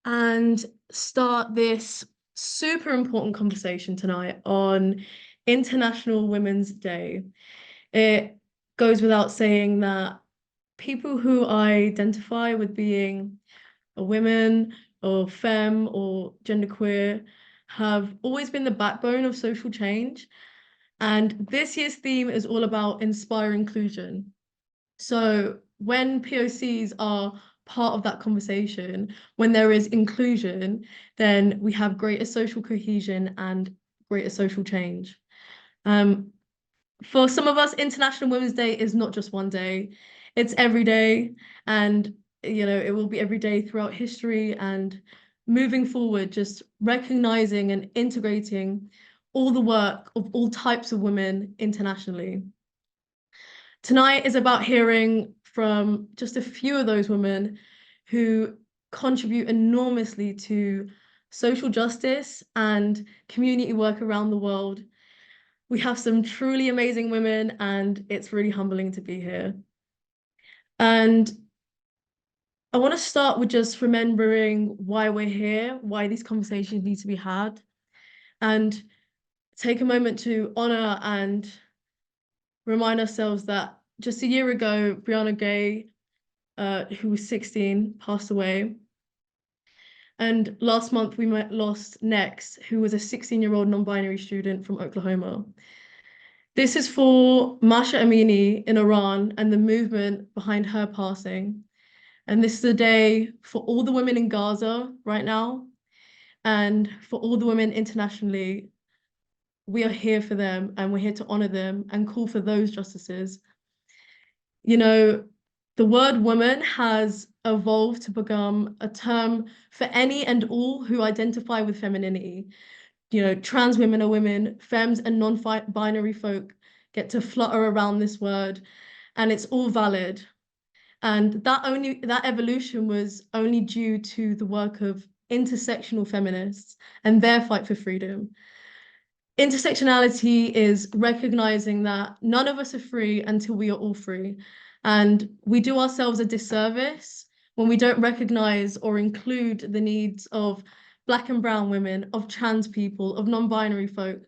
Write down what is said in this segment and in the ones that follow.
and start this super important conversation tonight on International Women's Day. It goes without saying that people who identify with being a women or femme or genderqueer have always been the backbone of social change. And this year's theme is all about inspire inclusion. So when POCs are part of that conversation, when there is inclusion, then we have greater social cohesion and greater social change. Um, for some of us, International Women's Day is not just one day, it's every day. And, it will be every day throughout history and moving forward, just recognizing and integrating all the work of all types of women internationally. Tonight is about hearing from just a few of those women who contribute enormously to social justice and community work around the world. We have some truly amazing women, and it's really humbling to be here. And I want to start with just remembering why we're here, why these conversations need to be had, and take a moment to honor and remind ourselves that just a year ago, Brianna Gay, who was 16, passed away. And last month, we lost Next, who was a 16-year-old non-binary student from Oklahoma. This is for Masha Amini in Iran and the movement behind her passing. And this is a day for all the women in Gaza right now and for all the women internationally. We are here for them and we're here to honor them and call for those justices. The word woman has evolved to become a term for any and all who identify with femininity. Trans women are women, femmes and non-binary folk get to flutter around this word, and it's all valid. And that evolution was only due to the work of intersectional feminists and their fight for freedom. Intersectionality is recognizing that none of us are free until we are all free. And we do ourselves a disservice when we don't recognize or include the needs of Black and brown women, of trans people, of non-binary folk.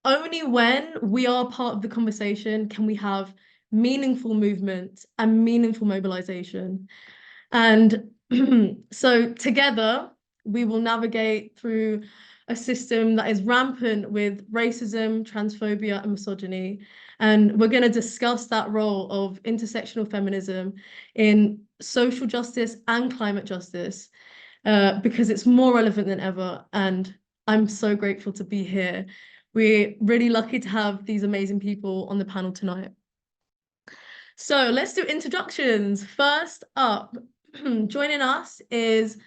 Only when we are part of the conversation can we have meaningful movement and meaningful mobilization. And so together, we will navigate through a system that is rampant with racism, transphobia, and misogyny. And we're going to discuss that role of intersectional feminism in social justice and climate justice, because it's more relevant than ever. And I'm so grateful to be here. We're really lucky to have these amazing people on the panel tonight. So let's do introductions. First up, joining us is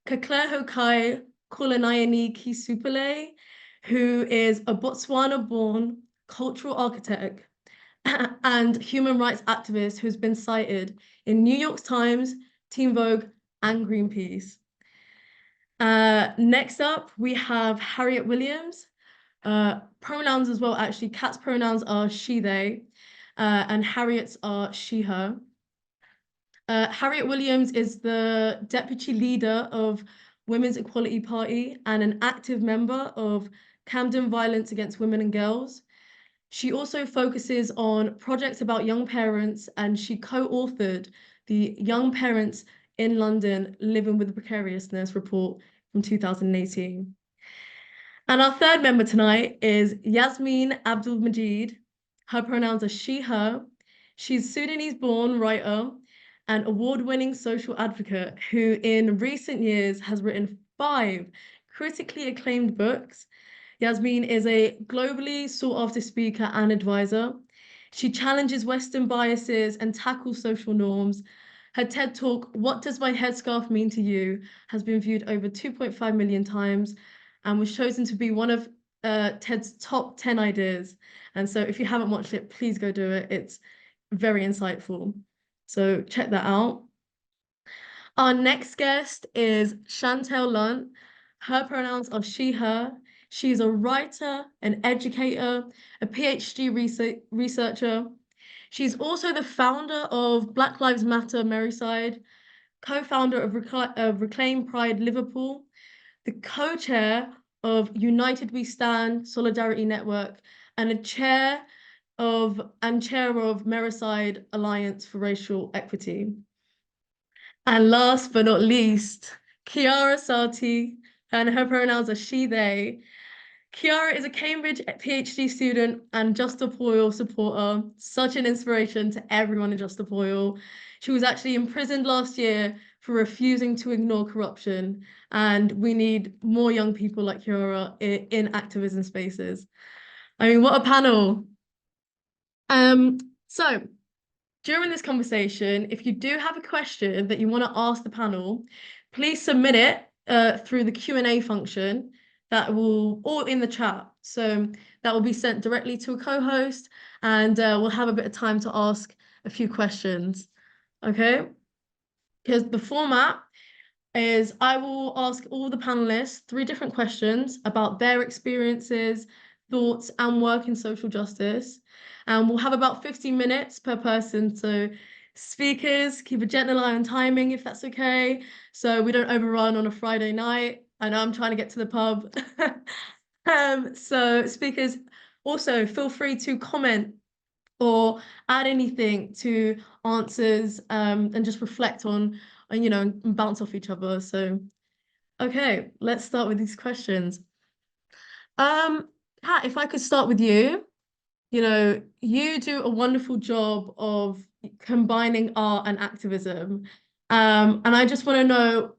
Katlego K Kolanyane-Kesupile, who is a Botswana-born cultural architect and human rights activist who's been cited in New York Times, Teen Vogue, and Greenpeace. Next up, we have Harriet Williams. Pronouns as well, actually. Kat's pronouns are she, they, and Harriet's are she, her. Harriet Williams is the deputy leader of Women's Equality Party and an active member of Camden Violence Against Women and Girls. She also focuses on projects about young parents, and she co-authored the Young Parents in London Living with Precariousness report from 2018. And our third member tonight is Yassmin Abdel-Magied. Her pronouns are she, her. She's Sudanese-born writer and award-winning social advocate who in recent years has written 5 critically acclaimed books. Yassmin is a globally sought-after speaker and advisor. She challenges Western biases and tackles social norms. Her TED Talk, What Does My Headscarf Mean to You?, has been viewed over 2.5 million times and was chosen to be one of TED's top 10 ideas. And so if you haven't watched it, please go do it. It's very insightful. So check that out. Our next guest is Chantelle Lunt. Her pronouns are she, her. She's a writer, an educator, a PhD researcher. She's also the founder of Black Lives Matter Merseyside, co-founder of Reclaim Pride Liverpool, the co-chair of United We Stand Solidarity Network, and chair of Merseyside Alliance for Racial Equity. And last but not least, Chiara Sarti, and her pronouns are she, they. Chiara is a Cambridge PhD student and Just Stop Oil supporter, such an inspiration to everyone in Just Stop Oil. She was actually imprisoned last year for refusing to ignore corruption, and we need more young people like Chiara in activism spaces. I mean, what a panel. So during this conversation, if you do have a question that you want to ask the panel, please submit it through the Q&A function or in the chat. So that will be sent directly to a co-host, and we'll have a bit of time to ask a few questions. Okay? Because the format is I will ask all the panelists 3 different questions about their experiences, thoughts, and work in social justice. And we'll have about 15 minutes per person. So speakers, keep a gentle eye on timing if that's okay, so we don't overrun on a Friday night. I know I'm trying to get to the pub. So speakers, also feel free to comment or add anything to answers, and just reflect on, and bounce off each other. So, okay, let's start with these questions. Kat, if I could start with you, you do a wonderful job of combining art and activism. And I just want to know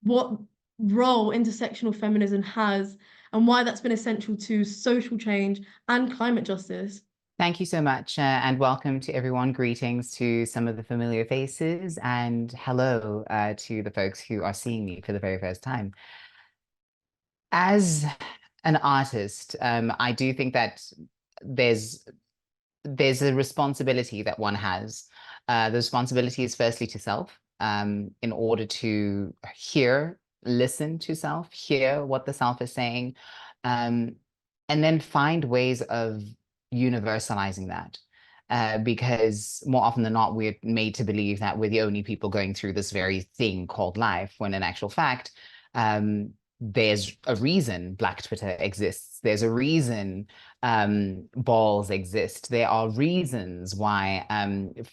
what role intersectional feminism has and why that's been essential to social change and climate justice. Thank you so much, and welcome to everyone. Greetings to some of the familiar faces, and hello to the folks who are seeing me for the very first time. As an artist, I do think that there's a responsibility that one has. The responsibility is firstly to self, in order to listen to self, hear what the self is saying, and then find ways of universalizing that. Because more often than not, we're made to believe that we're the only people going through this very thing called life, when in actual fact, there's a reason Black Twitter exists. There's a reason balls exist. There are reasons why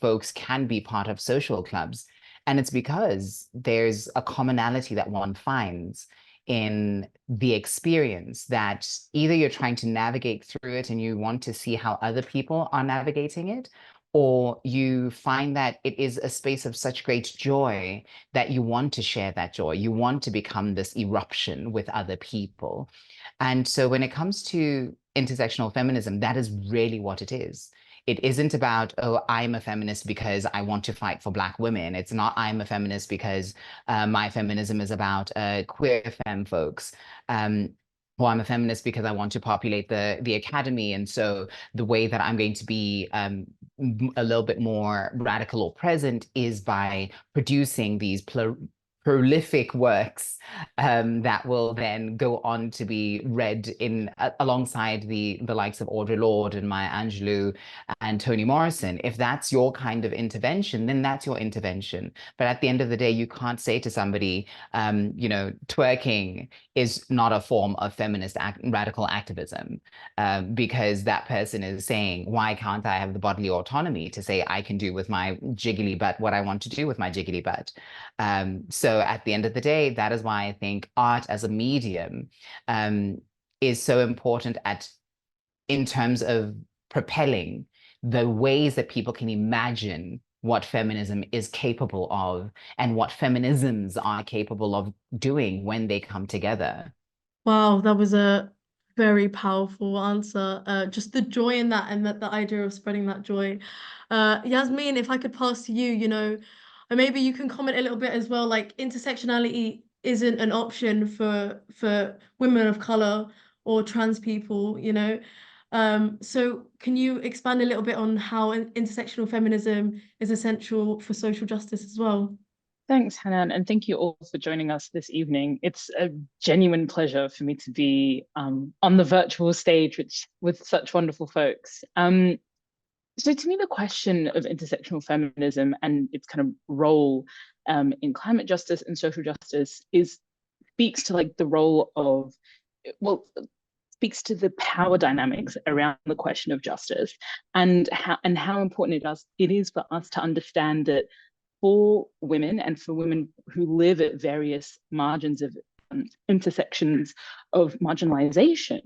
folks can be part of social clubs. And it's because there's a commonality that one finds in the experience, that either you're trying to navigate through it and you want to see how other people are navigating it, or you find that it is a space of such great joy that you want to share that joy. You want to become this eruption with other people. And so when it comes to intersectional feminism, that is really what it is. It isn't about, oh, I'm a feminist because I want to fight for Black women. It's not, I'm a feminist because my feminism is about queer femme folks. Or I'm a feminist because I want to populate the academy. And so the way that I'm going to be a little bit more radical or present is by producing these prolific works that will then go on to be read alongside the likes of Audre Lorde and Maya Angelou and Toni Morrison. If that's your kind of intervention, then that's your intervention. But at the end of the day, you can't say to somebody, twerking is not a form of feminist radical activism, because that person is saying, why can't I have the bodily autonomy to say I can do with my jiggly butt what I want to do with my jiggly butt? So at the end of the day, that is why I think art as a medium is so important in terms of propelling the ways that people can imagine what feminism is capable of and what feminisms are capable of doing when they come together. Wow, that was a very powerful answer. Just the joy in that, and that the idea of spreading that joy. Yassmin, if I could pass to you, and maybe you can comment a little bit as well, like intersectionality isn't an option for women of color or trans people, So can you expand a little bit on how intersectional feminism is essential for social justice as well? Thanks, Hanan, and thank you all for joining us this evening. It's a genuine pleasure for me to be on the virtual stage with such wonderful folks. So to me, the question of intersectional feminism and its kind of role in climate justice and social justice speaks to like the role of, well, speaks to the power dynamics around the question of justice, and how important it is for us to understand that for women and for women who live at various margins of intersections of marginalization,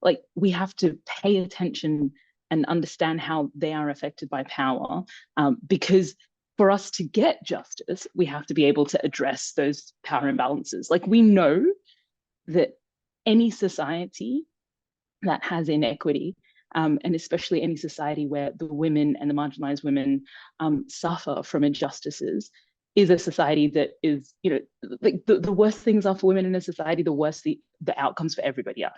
like we have to pay attention and understand how they are affected by power, because for us to get justice, we have to be able to address those power imbalances. Like we know that any society that has inequity, and especially any society where the women and the marginalized women suffer from injustices, is a society that is, you know, like the worse things are for women in a society, the worse the outcomes for everybody are.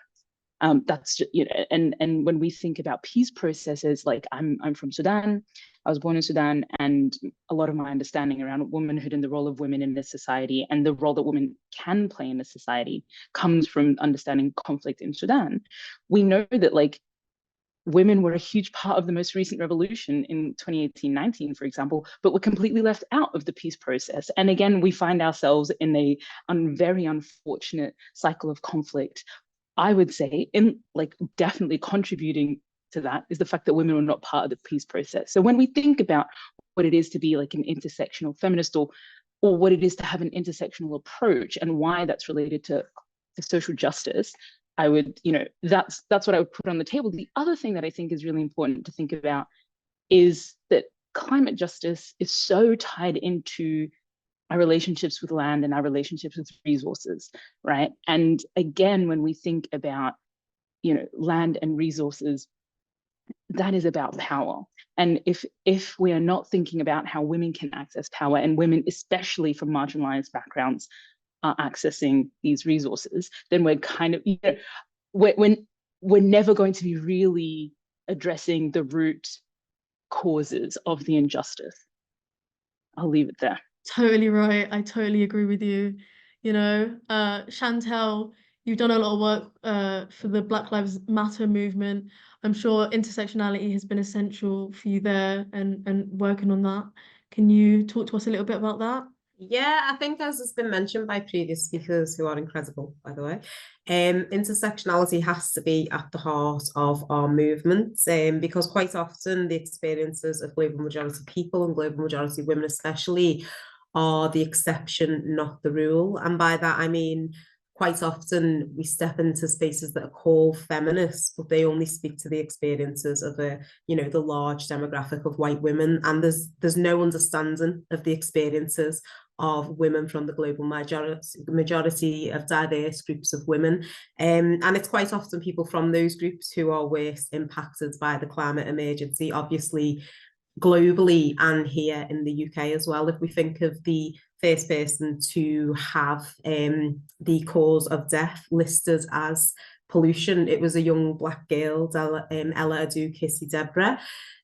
That's just, you know, and when we think about peace processes, like I'm from Sudan, I was born in Sudan, and a lot of my understanding around womanhood and the role of women in this society and the role that women can play in this society comes from understanding conflict in Sudan. We know that like women were a huge part of the most recent revolution in 2018-19, for example, but were completely left out of the peace process. And again, we find ourselves in a very unfortunate cycle of conflict. I would say, in like definitely contributing to that is the fact that women are not part of the peace process. So when we think about what it is to be like an intersectional feminist, or what it is to have an intersectional approach and why that's related to social justice, I would, you know, that's what I would put on the table. The other thing that I think is really important to think about is that climate justice is so tied into our relationships with land and our relationships with resources, right? And again, when we think about, you know, land and resources, that is about power. And if we are not thinking about how women can access power, and women, especially from marginalized backgrounds, are accessing these resources, then we're kind of, you know, we're never going to be really addressing the root causes of the injustice. I'll leave it there. Totally right. I totally agree with you. You know, Chantelle, you've done a lot of work for the Black Lives Matter movement. I'm sure intersectionality has been essential for you there and working on that. Can you talk to us a little bit about that? Yeah, I think as has been mentioned by previous speakers who are incredible, by the way, intersectionality has to be at the heart of our movement, because quite often the experiences of global majority people and global majority women especially are the exception, not the rule. And by that, I mean, quite often we step into spaces that are called feminists, but they only speak to the experiences of the large demographic of white women. And there's no understanding of the experiences of women from the global majority of diverse groups of women. And it's quite often people from those groups who are worst impacted by the climate emergency, obviously globally and here in the UK as well. If we think of the first person to have the cause of death listed as pollution, it was a young Black girl, Ella Adu-Kissi-Deborah.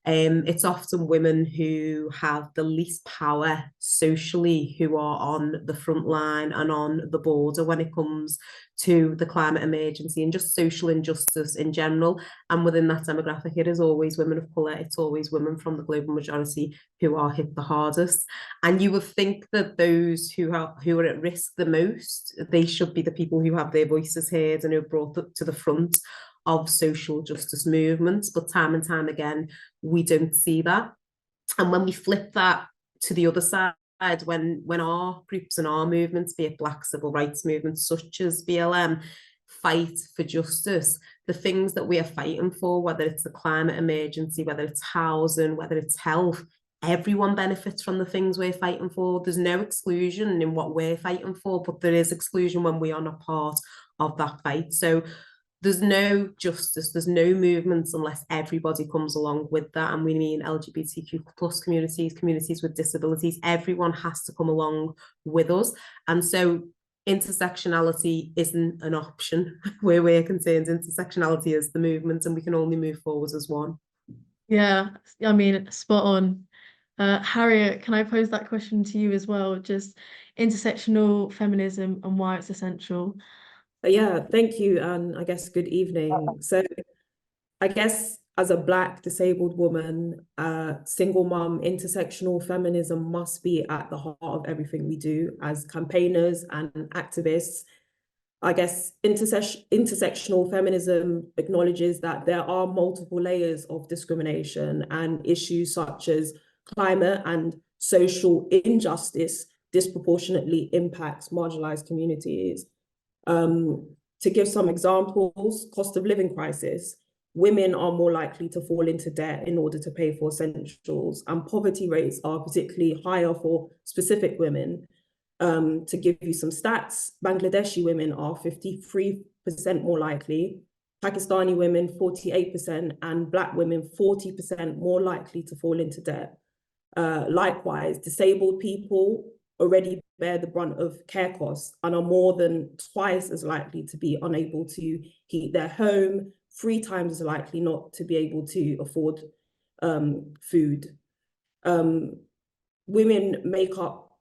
It's often women who have the least power socially who are on the front line and on the border when it comes to the climate emergency and just social injustice in general. And within that demographic, it is always women of colour, it's always women from the global majority who are hit the hardest. And you would think that those who are at risk the most, they should be the people who have their voices heard and who are brought up to the front of social justice movements. But time and time again, we don't see that. And when we flip that to the other side, when our groups and our movements, be it Black civil rights movements such as BLM, fight for justice, the things that we are fighting for, whether it's the climate emergency, whether it's housing, whether it's health, everyone benefits from the things we're fighting for. There's no exclusion in what we're fighting for, but there is exclusion when we are not part of that fight. So there's no justice, there's no movements unless everybody comes along with that. And we mean LGBTQ plus communities with disabilities, everyone has to come along with us. And so intersectionality isn't an option where we're concerned. Intersectionality is the movement, and we can only move forward as one. Yeah, I mean, spot on. Harriet, can I pose that question to you as well? Just intersectional feminism and why it's essential. Yeah, thank you, and I guess good evening. So I guess as a Black disabled woman, single mum, intersectional feminism must be at the heart of everything we do as campaigners and activists. I guess intersectional feminism acknowledges that there are multiple layers of discrimination, and issues such as climate and social injustice disproportionately impacts marginalized communities. To give some examples, cost of living crisis. Women are more likely to fall into debt in order to pay for essentials, and poverty rates are particularly higher for specific women. To give you some stats, Bangladeshi women are 53% more likely, Pakistani women 48%, and Black women 40% more likely to fall into debt. Likewise, disabled people already bear the brunt of care costs and are more than twice as likely to be unable to heat their home, 3 times as likely not to be able to afford food. Women make up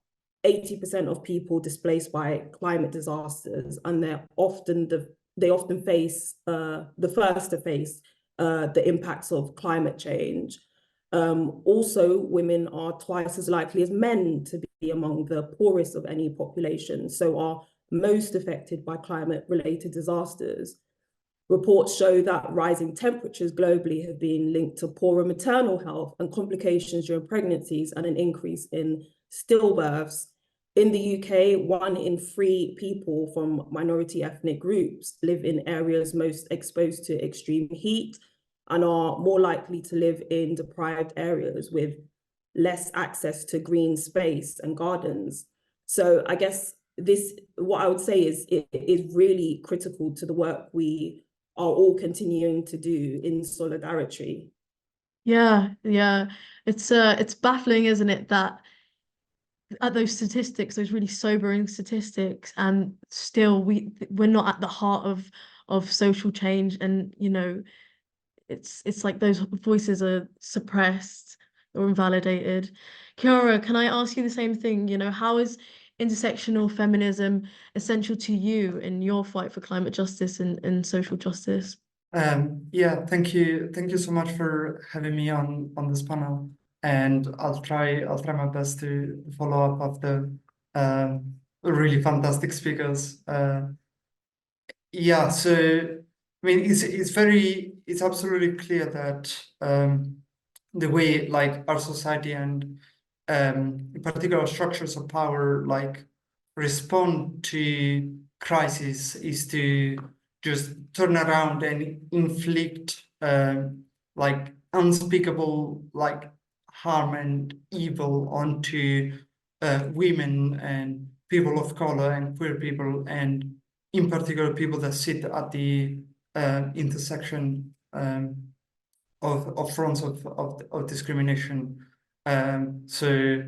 80% of people displaced by climate disasters, and they often face the first to face the impacts of climate change. Also, women are twice as likely as men to be among the poorest of any population, so are most affected by climate-related disasters. Reports show that rising temperatures globally have been linked to poorer maternal health and complications during pregnancies, and an increase in stillbirths. In the UK, 1 in 3 people from minority ethnic groups live in areas most exposed to extreme heat and are more likely to live in deprived areas with less access to green space and gardens. So I guess what I would say is it is really critical to the work we are all continuing to do in solidarity. Yeah, it's baffling, isn't it, that at those statistics, those really sobering statistics, and still we're not at the heart of social change, and it's like those voices are suppressed or invalidated. Kiara, can I ask you the same thing? How is intersectional feminism essential to you in your fight for climate justice and social justice? Yeah, thank you so much for having me on this panel, and I'll try my best to follow up after really fantastic speakers. Yeah, so I mean, it's absolutely clear that the way like our society and in particular structures of power like respond to crisis is to just turn around and inflict like unspeakable like harm and evil onto women and people of color and queer people, and in particular people that sit at the intersection of fronts of discrimination. So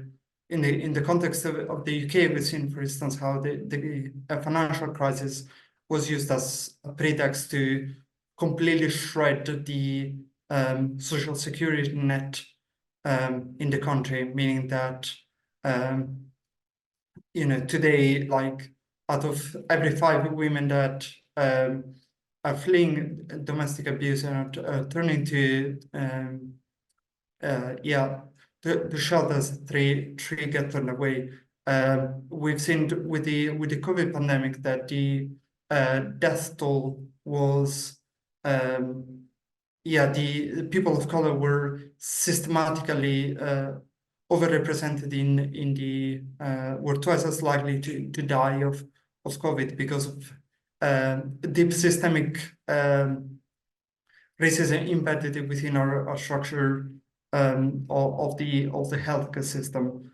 in the context of the UK, we've seen, for instance, how the financial crisis was used as a pretext to completely shred the social security net in the country, meaning that today, like out of every 5 women that are fleeing domestic abuse and are turning to the shelters, 3 get turned away. We've seen with the COVID pandemic that the death toll was the people of color were systematically overrepresented in the were twice as likely to die of COVID because of deep systemic racism embedded within our structure of the healthcare system.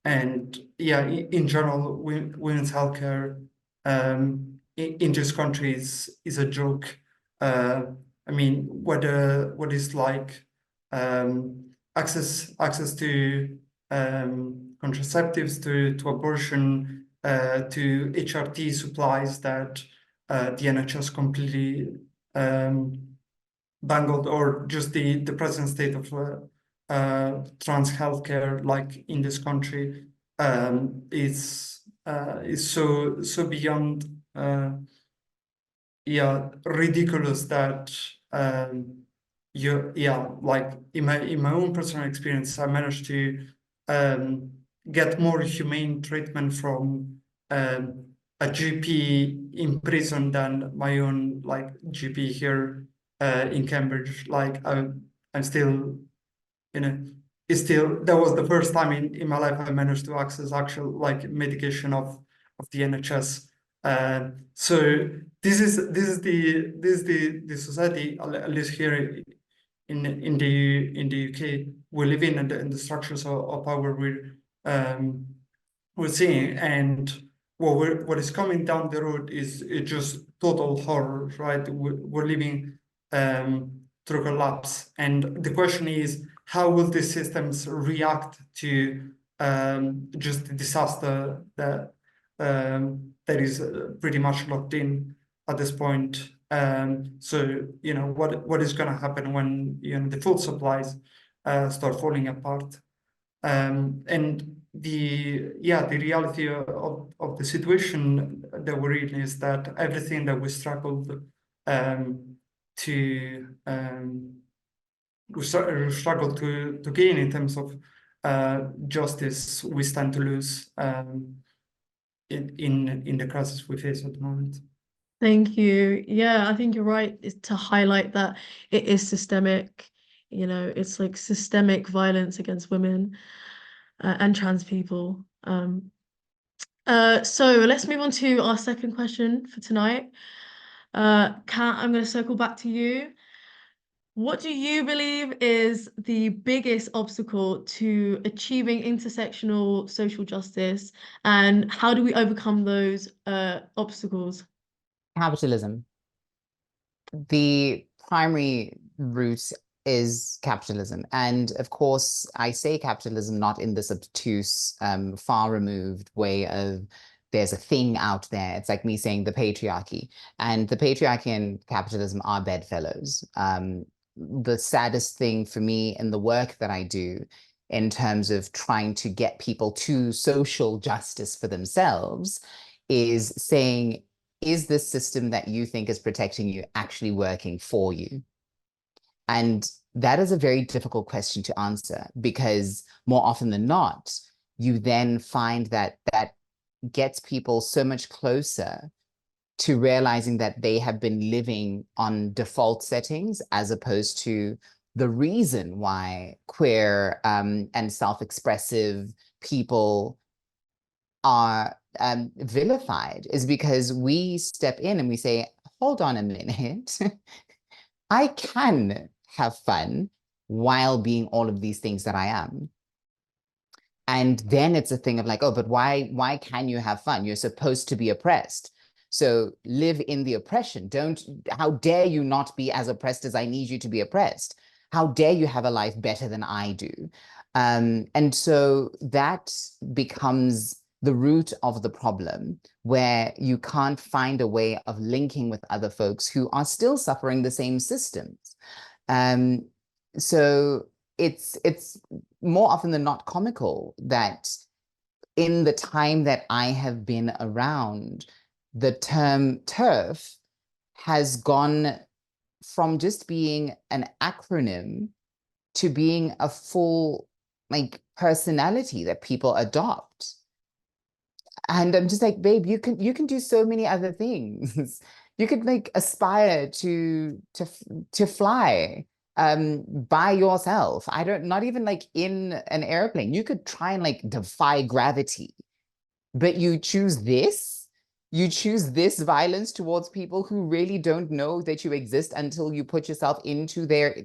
And yeah, in general, women's healthcare in this country is a joke. I mean, what is like access to contraceptives, to abortion, to HRT supplies that the NHS completely bungled, or just the present state of trans healthcare, like in this country, is so beyond ridiculous that like in my own personal experience, I managed to get more humane treatment from a GP in prison than my own like GP here in Cambridge. Like I'm still, it's still, that was the first time in my life I managed to access actual like medication of the NHS. So this is the society, at least here in the UK we live in, and the structures of power we're seeing, and what is coming down the road is just total horror, right? We're living through collapse, and the question is, how will these systems react to just the disaster that is pretty much locked in at this point? So what is going to happen when the food supplies start falling apart? And the reality of the situation that we're in is that everything that we struggled to gain in terms of justice, we stand to lose in the crisis we face at the moment. Thank you. Yeah, I think you're right, is to highlight that it is systemic. It's like systemic violence against women and trans people. So let's move on to our second question for tonight. Kat, I'm going to circle back to you. What do you believe is the biggest obstacle to achieving intersectional social justice, and how do we overcome those obstacles? Capitalism. The primary root is capitalism. And of course, I say capitalism not in this obtuse, far removed way of there's a thing out there. It's like me saying the patriarchy. And the patriarchy and capitalism are bedfellows. The saddest thing for me in the work that I do in terms of trying to get people to social justice for themselves is saying, is this system that you think is protecting you actually working for you? And that is a very difficult question to answer, because more often than not, you then find that that gets people so much closer to realizing that they have been living on default settings, as opposed to the reason why queer and self-expressive people are vilified is because we step in and we say, hold on a minute, I can have fun while being all of these things that I am. And then it's a thing of like, oh, but why can you have fun? You're supposed to be oppressed. So live in the oppression. How dare you not be as oppressed as I need you to be oppressed? How dare you have a life better than I do? And so that becomes the root of the problem, where you can't find a way of linking with other folks who are still suffering the same systems. So it's more often than not comical that in the time that I have been around, the term TERF has gone from just being an acronym to being a full personality that people adopt. And I'm just like, babe, you can do so many other things. You could aspire to fly by yourself. Not even in an airplane. You could try and defy gravity, but you choose this. You choose this violence towards people who really don't know that you exist until you put yourself into their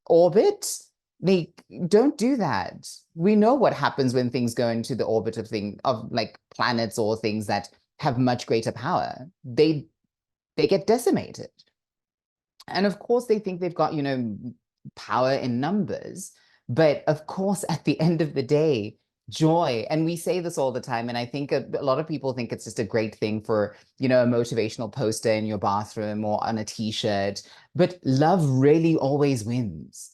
orbit. Don't do that. We know what happens when things go into the orbit of planets or things that have much greater power. They get decimated. And of course they think they've got, power in numbers. But of course, at the end of the day, joy, and we say this all the time, and I think a lot of people think it's just a great thing for, a motivational poster in your bathroom or on a t-shirt, but love really always wins.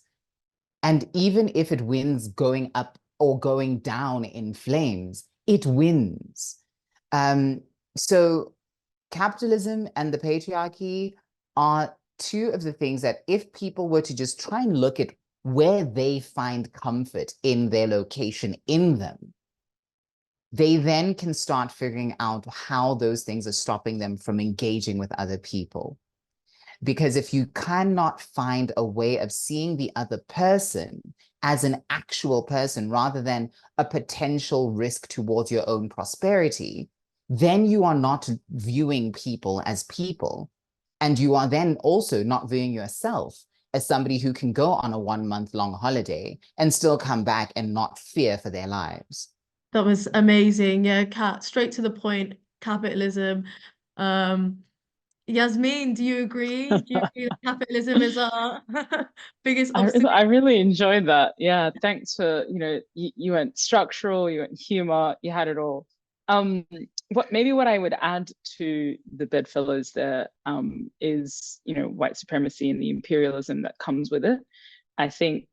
And even if it wins going up or going down in flames, it wins. So capitalism and the patriarchy are two of the things that if people were to just try and look at where they find comfort in their location in them, they then can start figuring out how those things are stopping them from engaging with other people. Because if you cannot find a way of seeing the other person as an actual person rather than a potential risk towards your own prosperity, then you are not viewing people as people. And you are then also not viewing yourself as somebody who can go on a 1 month long holiday and still come back and not fear for their lives. That was amazing. Yeah, Kat, straight to the point, capitalism. Yassmin, do you agree? Do you agree that capitalism is our biggest obstacle? I really enjoyed that. Yeah, thanks for, you went structural, you went humor, you had it all. What I would add to the bedfellows there is, white supremacy and the imperialism that comes with it. I think,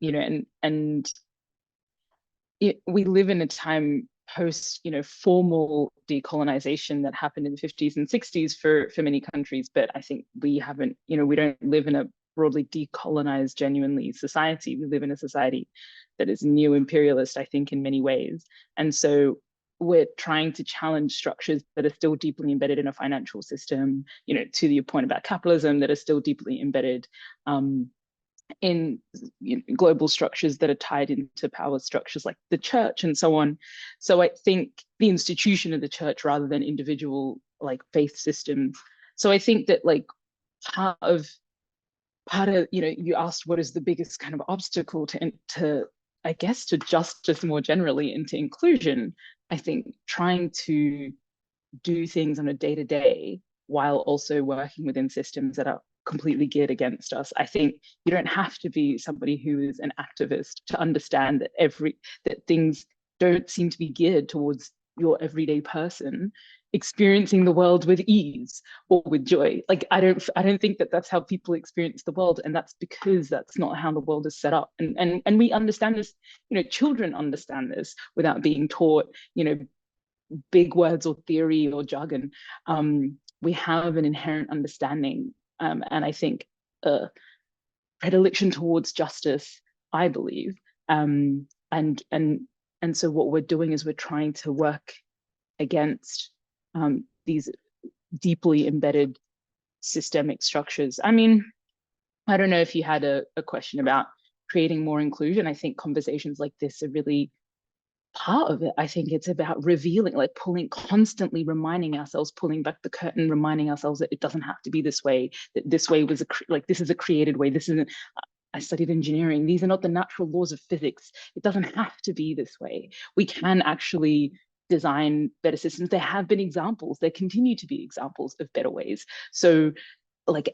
we live in a time post, formal decolonization that happened in the 50s and 60s for many countries, but I think we haven't, we don't live in a broadly decolonized, genuinely society. We live in a society that is neo-imperialist, I think, in many ways. And so we're trying to challenge structures that are still deeply embedded in a financial system, to your point about capitalism, that are still deeply embedded in global structures that are tied into power structures like the church and so on. So I think the institution of the church rather than individual faith systems. So I think that part of you asked what is the biggest kind of obstacle to I guess to justice more generally and to inclusion. I think trying to do things on a day-to-day while also working within systems that are completely geared against us. I think you don't have to be somebody who is an activist to understand that things don't seem to be geared towards your everyday person experiencing the world with ease or with joy. I don't think that that's how people experience the world, and that's because that's not how the world is set up. And we understand this. Children understand this without being taught big words or theory or jargon. We have an inherent understanding, and I think predilection towards justice, I believe. And so what we're doing is we're trying to work against these deeply embedded systemic structures. I mean, I don't know if you had a question about creating more inclusion. I think conversations like this are really part of it. I think it's about revealing, constantly reminding ourselves, pulling back the curtain, reminding ourselves that it doesn't have to be this way, that this way was this is a created way. This isn't, I studied engineering. These are not the natural laws of physics. It doesn't have to be this way. We can actually design better systems. There have been examples, there continue to be examples of better ways. So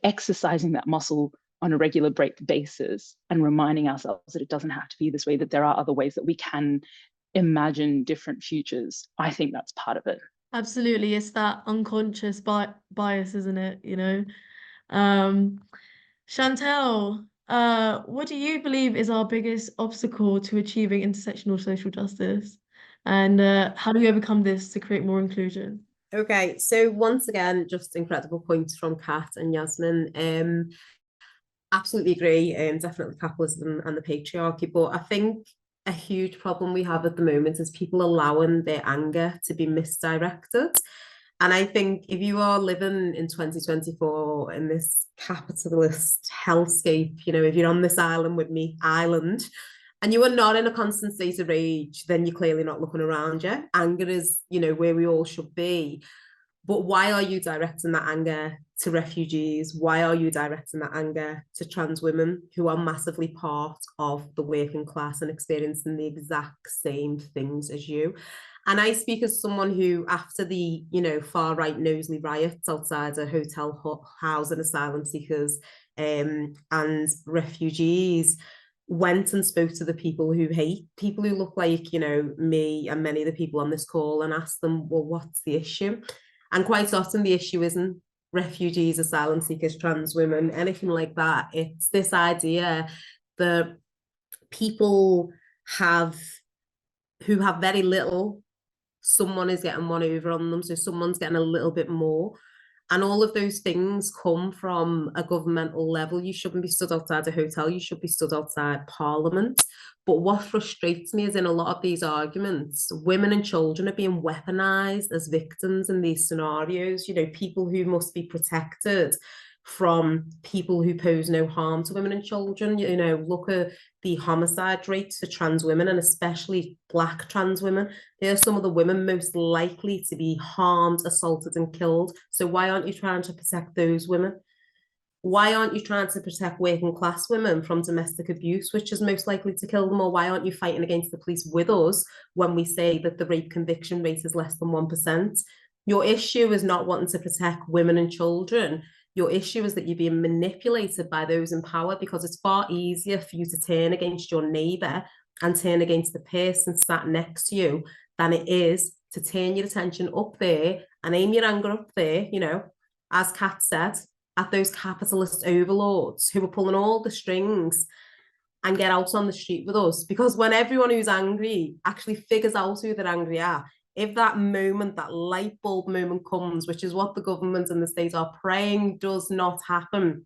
exercising that muscle on a regular basis and reminding ourselves that it doesn't have to be this way, that there are other ways that we can imagine different futures. I think that's part of it. Absolutely. It's that unconscious bias, isn't it? Chantelle, what do you believe is our biggest obstacle to achieving intersectional social justice? And how do we overcome this to create more inclusion? Okay, so once again, just incredible points from Kat and Yassmin. Absolutely agree, definitely capitalism and the patriarchy, but I think a huge problem we have at the moment is people allowing their anger to be misdirected. And I think if you are living in 2024 in this capitalist hellscape, if you're on this island with me, and you are not in a constant state of rage, then you're clearly not looking around you. Anger is, where we all should be. But why are you directing that anger to refugees? Why are you directing that anger to trans women who are massively part of the working class and experiencing the exact same things as you? And I speak as someone who, after the, far-right Knowsley riots outside a hotel housing asylum seekers and refugees, went and spoke to the people who hate, people who look like, me and many of the people on this call, and asked them, well, what's the issue? And quite often the issue isn't refugees, asylum seekers, trans women, anything like that. It's this idea that people who have very little, someone is getting one over on them. So someone's getting a little bit more. And all of those things come from a governmental level. You shouldn't be stood outside a hotel, you should be stood outside Parliament. But what frustrates me is in a lot of these arguments, women and children are being weaponized as victims in these scenarios. You know, people who must be protected from people who pose no harm to women and children. You know, look at the homicide rates for trans women, and especially Black trans women. They are some of the women most likely to be harmed, assaulted, and killed. So why aren't you trying to protect those women? Why aren't you trying to protect working class women from domestic abuse, which is most likely to kill them? Or why aren't you fighting against the police with us when we say that the rape conviction rate is less than 1%? Your issue is not wanting to protect women and children. Your issue is that you're being manipulated by those in power, because it's far easier for you to turn against your neighbour and turn against the person sat next to you than it is to turn your attention up there and aim your anger up there, you know, as Kat said, at those capitalist overlords who are pulling all the strings, and get out on the street with us. Because when everyone who's angry actually figures out who they're angry at, if that moment, that light bulb moment comes, which is what the government and the state are praying does not happen,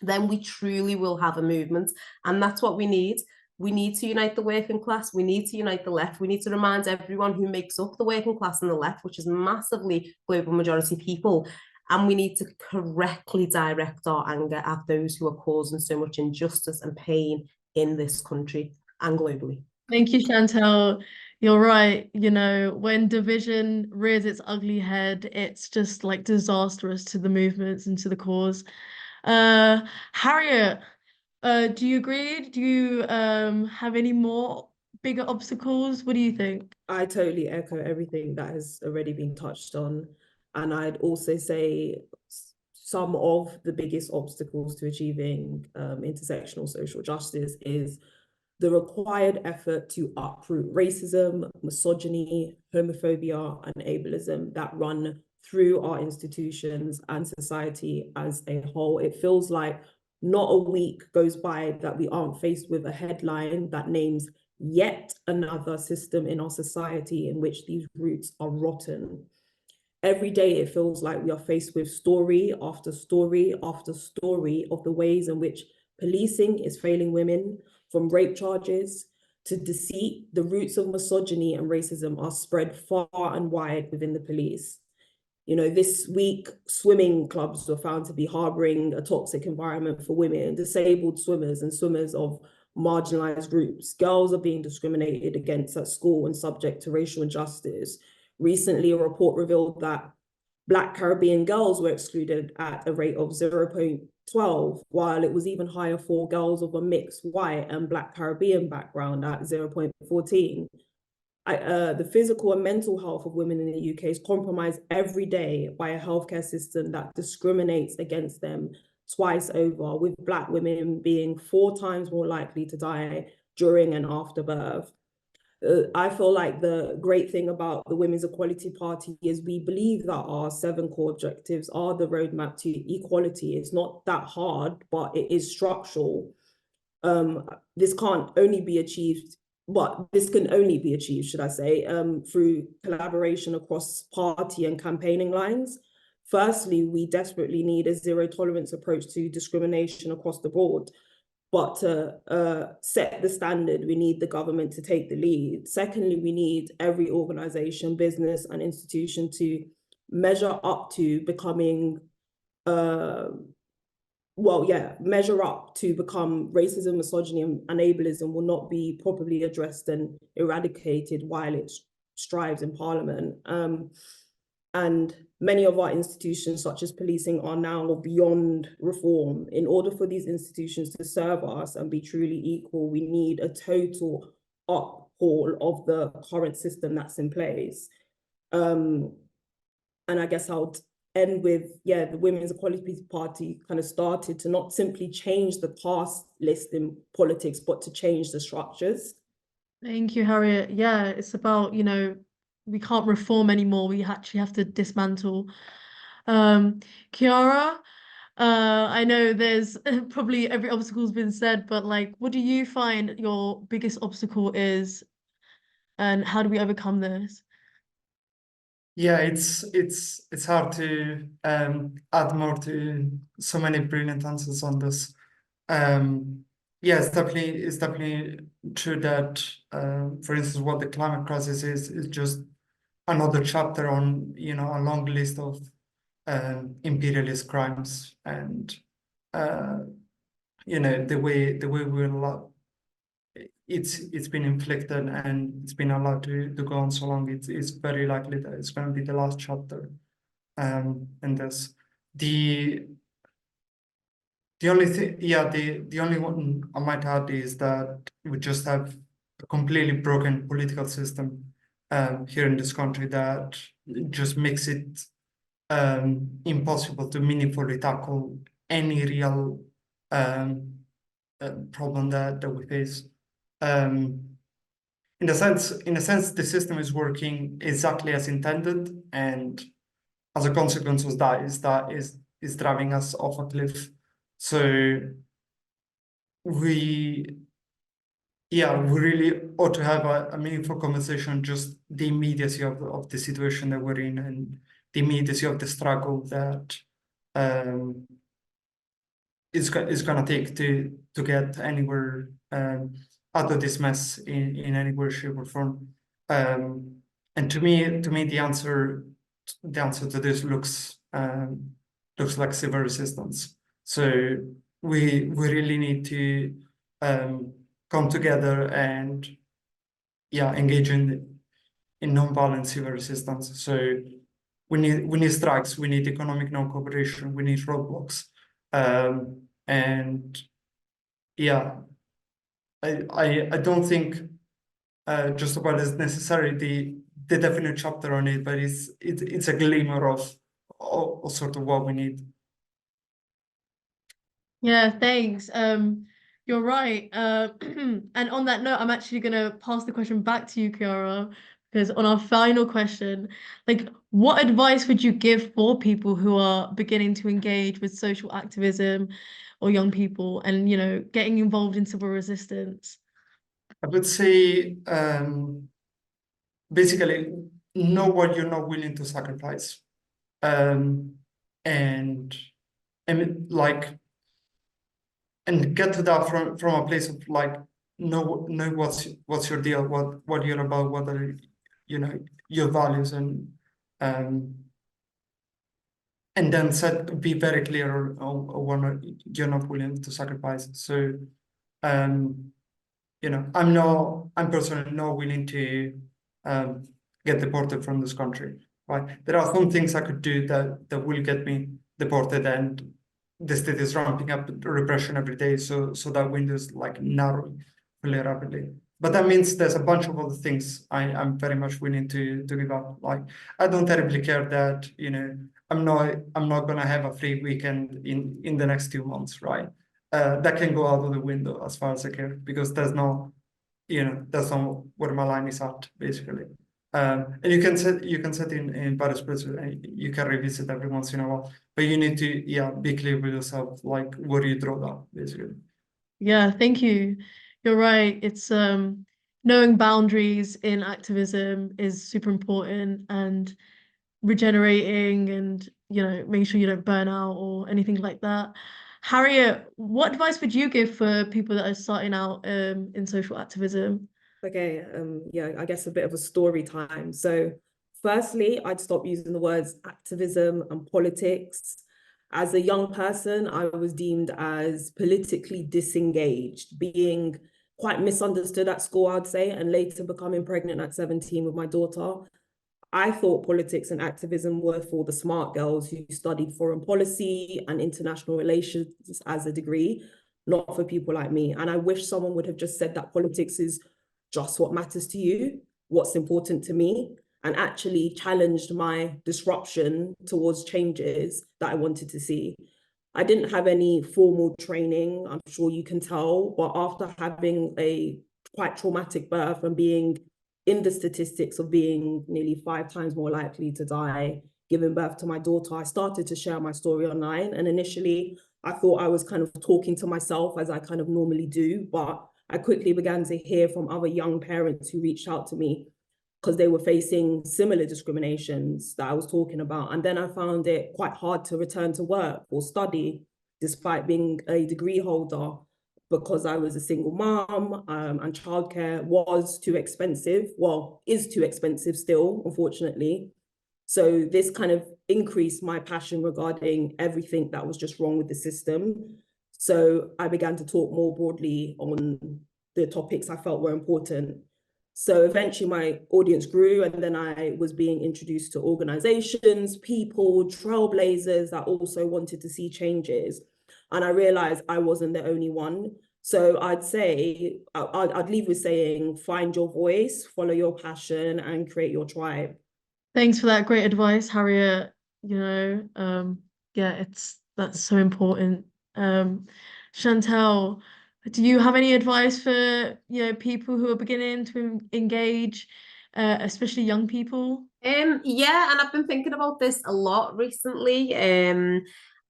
then we truly will have a movement. And that's what we need. We need to unite the working class. We need to unite the left. We need to remind everyone who makes up the working class and the left, which is massively global majority people. And we need to correctly direct our anger at those who are causing so much injustice and pain in this country and globally. Thank you, Chantelle. You're right. You know, when division rears its ugly head, it's just like disastrous to the movements and to the cause. Harriet, do you agree? Do you have any more bigger obstacles? What do you think? I totally echo everything that has already been touched on. And I'd also say some of the biggest obstacles to achieving intersectional social justice is the required effort to uproot racism, misogyny, homophobia, and ableism that run through our institutions and society as a whole. It feels like not a week goes by that we aren't faced with a headline that names yet another system in our society in which these roots are rotten. Every day it feels like we are faced with story after story after story of the ways in which policing is failing women, from rape charges to deceit. The roots of misogyny and racism are spread far and wide within the police. You know, this week, swimming clubs were found to be harboring a toxic environment for women, disabled swimmers and swimmers of marginalized groups. Girls are being discriminated against at school and subject to racial injustice. Recently, a report revealed that Black Caribbean girls were excluded at a rate of 0.12, while it was even higher for girls of a mixed white and Black Caribbean background at 0.14. The physical and mental health of women in the UK is compromised every day by a healthcare system that discriminates against them twice over, with Black women being 4 times more likely to die during and after birth. I feel like the great thing about the Women's Equality Party is we believe that our 7 core objectives are the roadmap to equality. It's not that hard, but it is structural. This can't only be achieved, but this can only be achieved, should I say, through collaboration across party and campaigning lines. Firstly, we desperately need a zero tolerance approach to discrimination across the board. But to set the standard, we need the government to take the lead. Secondly, we need every organization, business, and institution to measure up to becoming, measure up to become racism, misogyny, and ableism will not be properly addressed and eradicated while it strives in Parliament. And many of our institutions, such as policing, are now beyond reform. In order for these institutions to serve us and be truly equal, we need a total uphaul of the current system that's in place. And I guess I'll end with, the Women's Equality Party kind of started to not simply change the caste list in politics, but to change the structures. Thank you, Harriet. Yeah, it's about, you know, we can't reform anymore. We actually have to dismantle. Kiara, I know there's probably every obstacle's been said, but like, what do you find your biggest obstacle is, and how do we overcome this? Yeah, it's hard to add more to so many brilliant answers on this. Yeah, it's definitely true that for instance, what the climate crisis is just another chapter on, you know, a long list of imperialist crimes, and you know, the way we allow it's been inflicted and it's been allowed to go on so long. It's very likely that it's going to be the last chapter in this. The only thing, yeah, the only one I might add is that we just have a completely broken political system here in this country that just makes it impossible to meaningfully tackle any real problem that we face. In a sense, the system is working exactly as intended, and as a consequence of that is driving us off a cliff. So we really ought to have a meaningful conversation, just the immediacy of the situation that we're in, and the immediacy of the struggle that is going to take to get anywhere out of this mess in any way, shape, or form. And to me, the answer to this looks like civil resistance. So we really need to come together and engage in non-violent civil resistance. So we need strikes, we need economic non-cooperation, we need roadblocks, and I don't think just about is necessarily the definite chapter on it, but it's a glimmer of sort of what we need. Yeah, thanks. You're right. And on that note, I'm actually gonna pass the question back to you, Kiara, because on our final question, like, what advice would you give for people who are beginning to engage with social activism, or young people, and, you know, getting involved in civil resistance? I would say basically know what you're not willing to sacrifice, and like, and get to that from a place of like know what's your deal, what you're about, what are, you know, your values, and then be very clear on what you're not willing to sacrifice. So you know, I'm personally not willing to get deported from this country, right? There are some things I could do that will get me deported, and the state is ramping up repression every day, so that window is like narrowing really rapidly. But that means there's a bunch of other things I'm very much willing to give up. Like, I don't terribly care that, you know, I'm not gonna have a free weekend in the next 2 months, right? That can go out of the window as far as I care, because there's no, you know, that's not where my line is at, basically. And you can set in various places, and you can revisit every once in a while, but you need to be clear with yourself, like, where you draw that, basically. Yeah, thank you. You're right. It's knowing boundaries in activism is super important, and regenerating, and, you know, making sure you don't burn out or anything like that. Harriet, what advice would you give for people that are starting out in social activism? Okay, yeah, I guess a bit of a story time. So firstly, I'd stop using the words activism and politics. As a young person, I was deemed as politically disengaged, being quite misunderstood at school, I'd say, and later becoming pregnant at 17 with my daughter. I thought politics and activism were for the smart girls who studied foreign policy and international relations as a degree, not for people like me. And I wish someone would have just said that politics is just what matters to you, what's important to me, and actually challenged my disruption towards changes that I wanted to see. I didn't have any formal training, I'm sure you can tell, but after having a quite traumatic birth and being in the statistics of being nearly 5 times more likely to die giving birth to my daughter, I started to share my story online. And initially, I thought I was kind of talking to myself, as I kind of normally do, but I quickly began to hear from other young parents who reached out to me because they were facing similar discriminations that I was talking about. And then I found it quite hard to return to work or study, despite being a degree holder, because I was a single mom, and childcare was too expensive. Well, is too expensive still, unfortunately. So this kind of increased my passion regarding everything that was just wrong with the system. So I began to talk more broadly on the topics I felt were important. So eventually my audience grew, and then I was being introduced to organizations, people, trailblazers that also wanted to see changes. And I realized I wasn't the only one. So I'd say, I'd leave with saying, find your voice, follow your passion, and create your tribe. Thanks for that great advice, Harriet. Yeah, that's so important. Chantelle, do you have any advice for, people who are beginning to engage, especially young people? Yeah, and I've been thinking about this a lot recently.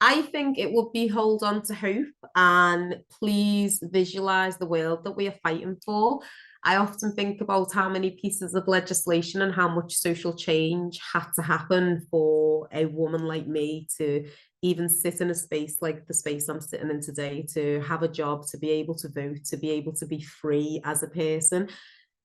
I think it would be hold on to hope and please visualize the world that we are fighting for. I often think about how many pieces of legislation and how much social change had to happen for a woman like me to even sit in a space like the space I'm sitting in today, to have a job, to be able to vote, to be able to be free as a person.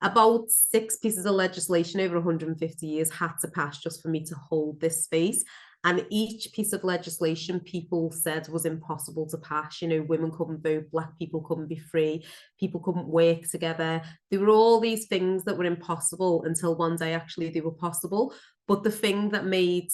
About 6 pieces of legislation over 150 years had to pass just for me to hold this space. And each piece of legislation people said was impossible to pass. Women couldn't vote, Black people couldn't be free, people couldn't work together. There were all these things that were impossible until one day actually they were possible. But the thing that made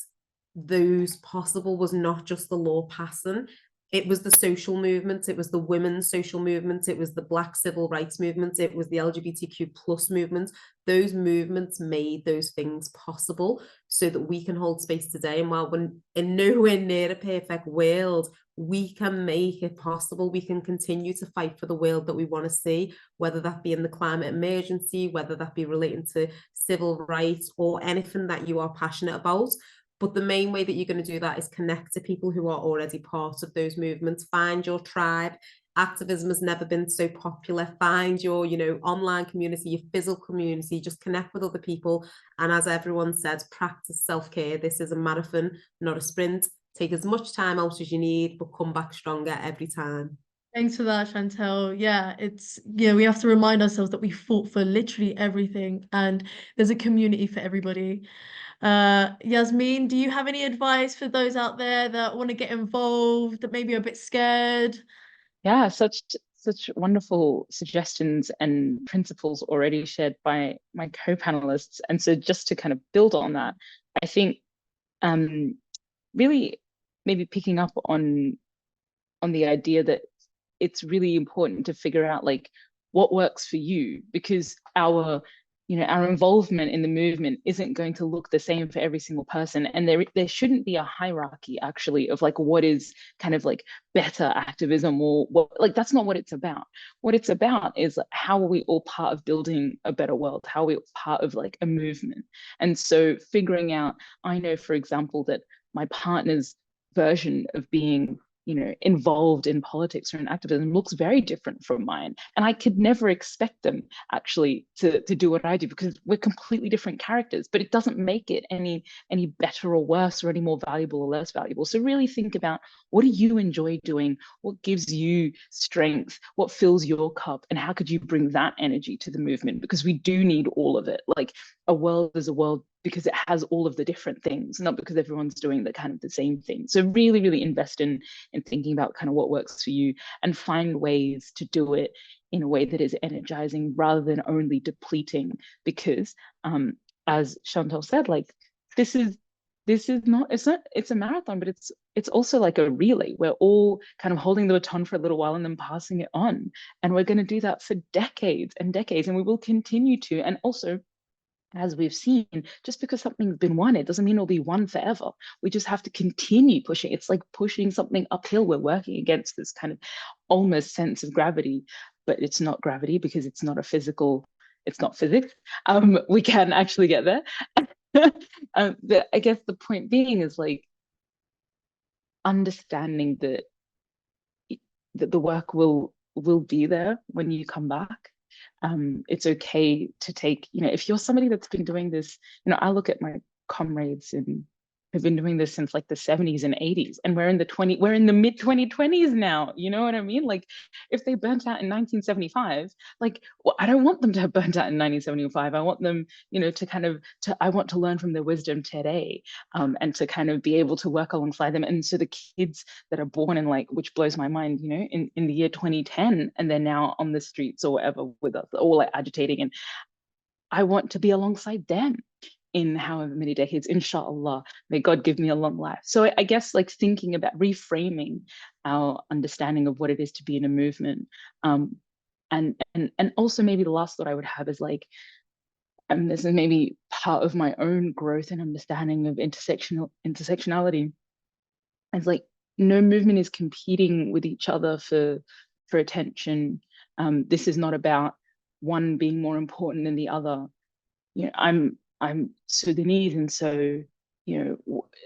those possible was not just the law passing. It was the social movement, it was the women's social movement, it was the Black civil rights movement, it was the LGBTQ plus movement. Those movements made those things possible so that we can hold space today. And while we're in nowhere near a perfect world, we can make it possible. We can continue to fight for the world that we want to see, whether that be in the climate emergency, whether that be relating to civil rights or anything that you are passionate about. But the main way that you're going to do that is connect to people who are already part of those movements. Find your tribe. Activism has never been so popular. Find your, online community, your physical community. Just connect with other people. And as everyone said, practice self-care. This is a marathon, not a sprint. Take as much time out as you need, but come back stronger every time. Thanks for that, Chantelle. Yeah, we have to remind ourselves that we fought for literally everything, and there's a community for everybody. Yassmin, do you have any advice for those out there that want to get involved, that maybe are a bit scared? Yeah, such wonderful suggestions and principles already shared by my co-panelists. And so just to kind of build on that, I think really maybe picking up on the idea that it's really important to figure out like what works for you, because our involvement in the movement isn't going to look the same for every single person. And there shouldn't be a hierarchy actually of like what is kind of like better activism or what, like that's not what it's about. What it's about is how are we all part of building a better world? How are we part of like a movement? And so figuring out, I know, for example, that my partner's version of being involved in politics or in activism looks very different from mine. And I could never expect them actually to do what I do, because we're completely different characters, but it doesn't make it any better or worse or any more valuable or less valuable. So really think about, what do you enjoy doing? What gives you strength? What fills your cup? And how could you bring that energy to the movement? Because we do need all of it. Like a world is a world because it has all of the different things, not because everyone's doing the kind of the same thing. So really, really invest in thinking about kind of what works for you, and find ways to do it in a way that is energizing rather than only depleting. Because as Chantelle said, like it's a marathon, but it's also like a relay. We're all kind of holding the baton for a little while and then passing it on. And we're going to do that for decades and decades, and we will continue to. And also, as we've seen, just because something's been won, it doesn't mean it'll be won forever. We just have to continue pushing. It's like pushing something uphill. We're working against this kind of almost sense of gravity, but it's not gravity because it's not it's not physics. We can actually get there. But I guess the point being is like understanding that the work will be there when you come back. It's okay to take, if you're somebody that's been doing this, I look at my comrades and have been doing this since like the 70s and 80s, and we're in the mid 2020s now. You know what I mean? Like, if they burnt out in 1975, like, well, I don't want them to have burnt out in 1975. I want them, I want to learn from their wisdom today, and to kind of be able to work alongside them. And so the kids that are born in, like, which blows my mind, in the year 2010, and they're now on the streets or whatever with us, all like agitating, and I want to be alongside them in however many decades, inshallah. May God give me a long life. So I guess, like, thinking about reframing our understanding of what it is to be in a movement. And also, maybe the last thought I would have is, like, and this is maybe part of my own growth and understanding of intersectionality. It's like, no movement is competing with each other for attention. This is not about one being more important than the other. I'm Sudanese, and so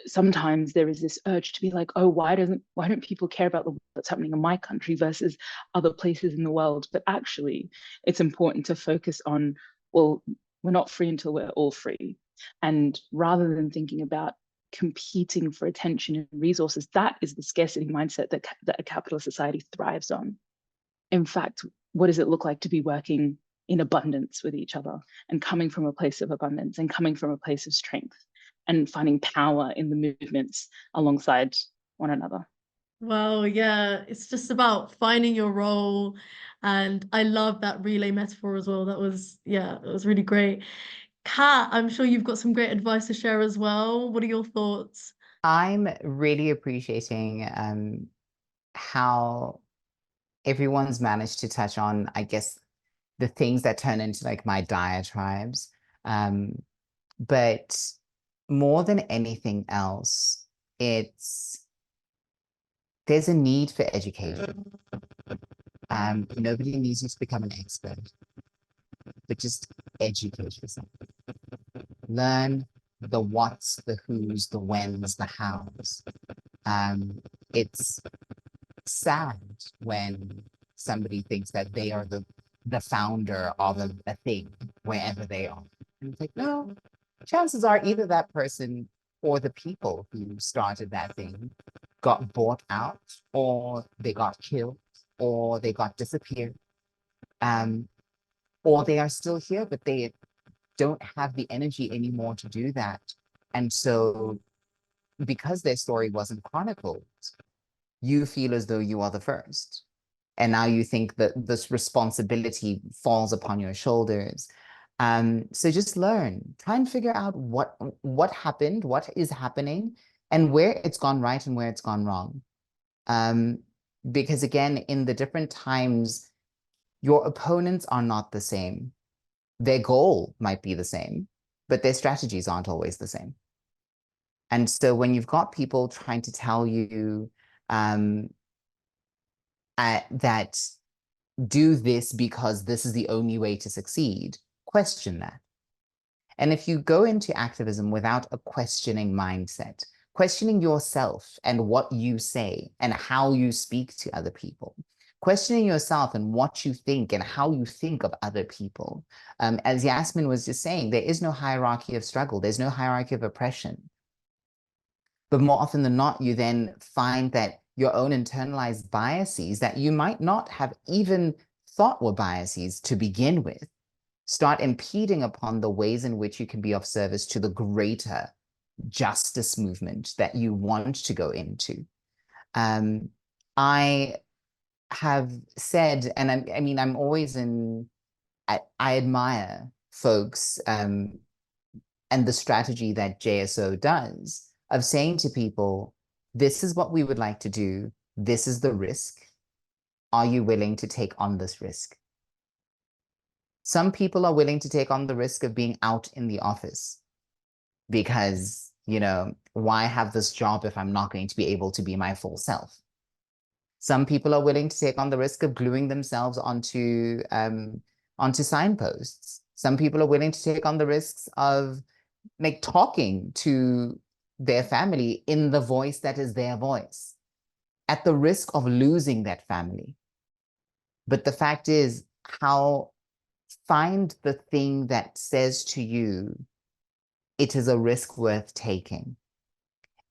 sometimes there is this urge to be like, oh, why don't people care about what's happening in my country versus other places in the world? But actually, it's important to focus on, well, we're not free until we're all free. And rather than thinking about competing for attention and resources, that is the scarcity mindset that a capitalist society thrives on. In fact, what does it look like to be working in abundance with each other, and coming from a place of abundance, and coming from a place of strength, and finding power in the movements alongside one another? Well, yeah, it's just about finding your role. And I love that relay metaphor as well. That was really great. Kat, I'm sure you've got some great advice to share as well. What are your thoughts? I'm really appreciating how everyone's managed to touch on, I guess, the things that turn into like my diatribes. But more than anything else, there's a need for education. Nobody needs you to become an expert, but just educate yourself. Learn the whats, the whos, the whens, the hows. It's sad when somebody thinks that they are the founder of a thing wherever they are. And it's like, no, chances are either that person or the people who started that thing got bought out, or they got killed, or they got disappeared, or they are still here, but they don't have the energy anymore to do that. And so because their story wasn't chronicled, you feel as though you are the first. And now you think that this responsibility falls upon your shoulders. So just learn, try and figure out what happened, what is happening, and where it's gone right and where it's gone wrong. Because again, in the different times, your opponents are not the same. Their goal might be the same, but their strategies aren't always the same. And so when you've got people trying to tell you that do this because this is the only way to succeed, question that. And if you go into activism without a questioning mindset, questioning yourself and what you say and how you speak to other people, questioning yourself and what you think and how you think of other people. As Yassmin was just saying, there is no hierarchy of struggle. There's no hierarchy of oppression. But more often than not, you then find that your own internalized biases that you might not have even thought were biases to begin with start impeding upon the ways in which you can be of service to the greater justice movement that you want to go into. I have said, and I'm always I admire folks and the strategy that JSO does of saying to people, this is what we would like to do. This is the risk. Are you willing to take on this risk? Some people are willing to take on the risk of being out in the office because, why have this job if I'm not going to be able to be my full self? Some people are willing to take on the risk of gluing themselves onto signposts. Some people are willing to take on the risks of talking to their family in the voice that is their voice, at the risk of losing that family. But the fact is, how find the thing that says to you, it is a risk worth taking.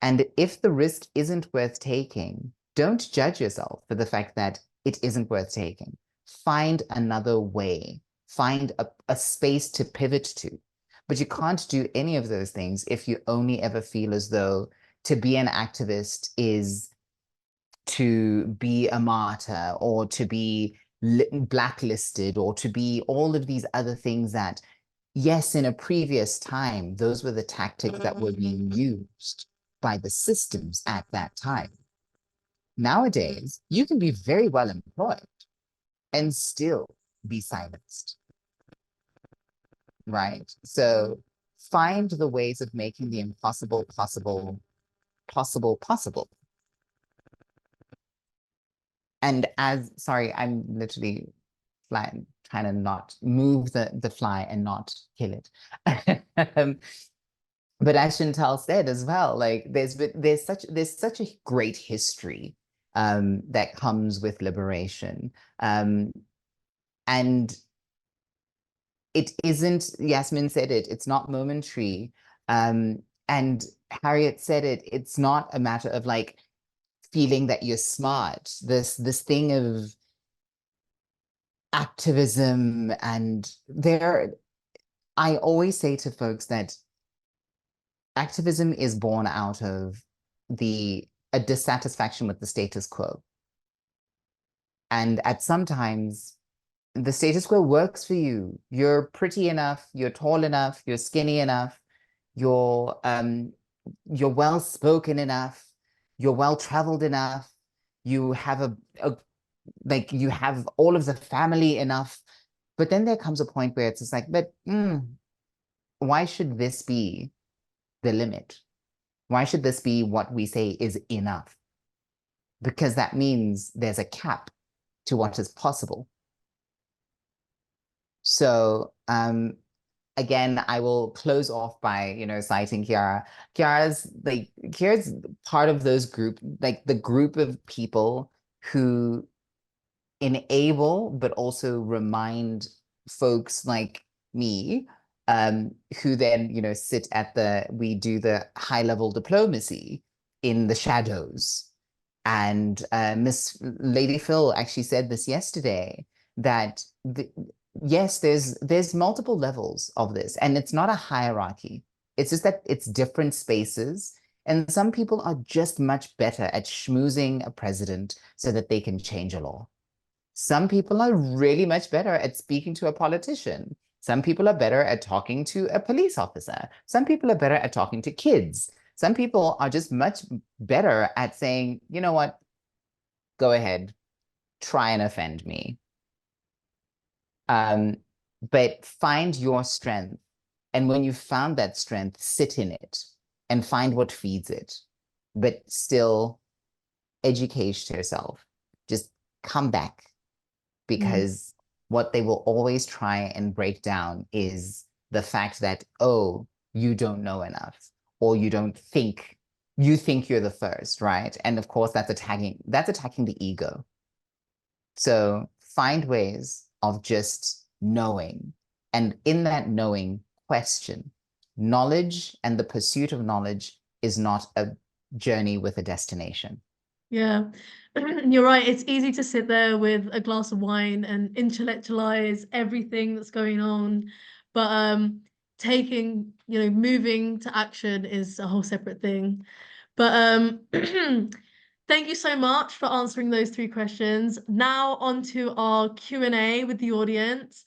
And if the risk isn't worth taking, don't judge yourself for the fact that it isn't worth taking. Find another way, find a space to pivot to. But you can't do any of those things if you only ever feel as though to be an activist is to be a martyr or to be blacklisted or to be all of these other things that, yes, in a previous time, those were the tactics that were being used by the systems at that time. Nowadays, you can be very well employed and still be silenced, right? So find the ways of making the impossible possible. And sorry, I'm literally trying to not move the fly and not kill it. But as Chantelle said as well, like there's such a great history that comes with liberation. And it isn't, Yassmin said it, it's not momentary. And Harriet said it, it's not a matter of like feeling that you're smart. This thing of activism, and I always say to folks that activism is born out of a dissatisfaction with the status quo. And sometimes the status quo works for you. You're pretty enough, you're tall enough, you're skinny enough, you're well-spoken enough, you're well-traveled enough, you have you have all of the family enough. But then there comes a point where it's just like, but why should this be the limit? Why should this be what we say is enough? Because that means there's a cap to what is possible. So again, I will close off by, citing Kiara. Kiara's part of those the group of people who enable, but also remind folks like me, who then, sit we do the high level diplomacy in the shadows. And Miss Lady Phil actually said this yesterday, that yes, there's multiple levels of this, and it's not a hierarchy. It's just that it's different spaces. And some people are just much better at schmoozing a president so that they can change a law. Some people are really much better at speaking to a politician. Some people are better at talking to a police officer. Some people are better at talking to kids. Some people are just much better at saying, you know what, go ahead, try and offend me. But find your strength. And when you've found that strength, sit in it and find what feeds it, but still educate yourself. Just come back, because what they will always try and break down is the fact that, oh, you don't know enough, or you think you're the first, right? And of course, that's attacking the ego. So find ways of just knowing, and in that knowing, question. Knowledge and the pursuit of knowledge is not a journey with a destination. Yeah, you're right. It's easy to sit there with a glass of wine and intellectualize everything that's going on, but moving to action is a whole separate thing. But thank you so much for answering those 3 questions. Now on to our Q&A with the audience.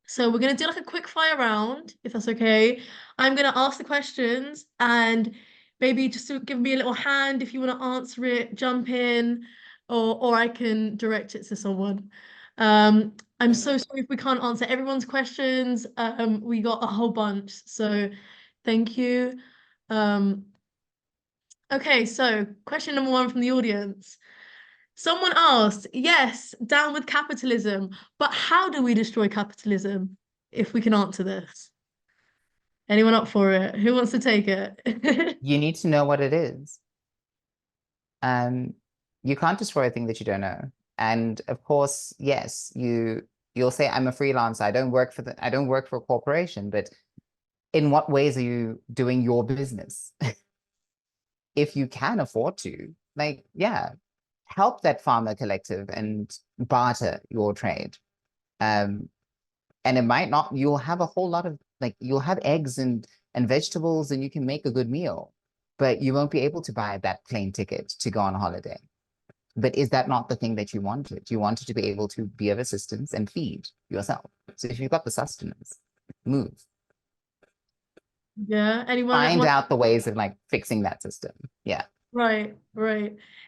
So we're going to do like a quick fire round, if that's okay. I'm going to ask the questions, and maybe just to give me a little hand if you want to answer it, jump in, or I can direct it to someone. I'm so sorry if we can't answer everyone's questions. We got a whole bunch, so thank you. Okay, so question number 1 from the audience. Someone asked, yes, down with capitalism, but how do we destroy capitalism? If we can answer this. Anyone up for it? Who wants to take it? You need to know what it is. You can't destroy a thing that you don't know. And of course, yes, you You'll say, I'm a freelancer. I don't work for a corporation, but in what ways are you doing your business? If you can afford to, like, yeah, help that farmer collective and barter your trade. And it might not, you'll have a whole lot of, like, you'll have eggs and vegetables and you can make a good meal, but you won't be able to buy that plane ticket to go on holiday. But is that not the thing that you wanted? You wanted to be able to be of assistance and feed yourself. So if you've got the sustenance, move. Yeah. Anyone Find out the ways of like fixing that system. Yeah. Right.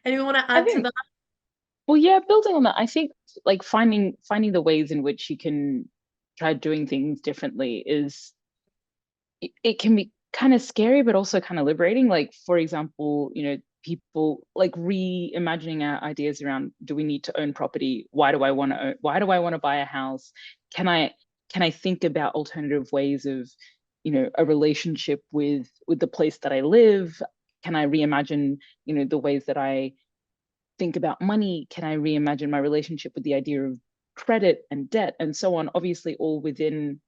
Anyone want to I add to think, that? well, yeah, building on that, I think like finding the ways in which you can try doing things differently is it can be kind of scary, but also kind of liberating. Like, for example, people like reimagining our ideas around, do we need to own property? Why do I want to buy a house? Can I think about alternative ways of, a relationship with the place that I live? Can I reimagine, the ways that I think about money? Can I reimagine my relationship with the idea of credit and debt and so on? Obviously, all within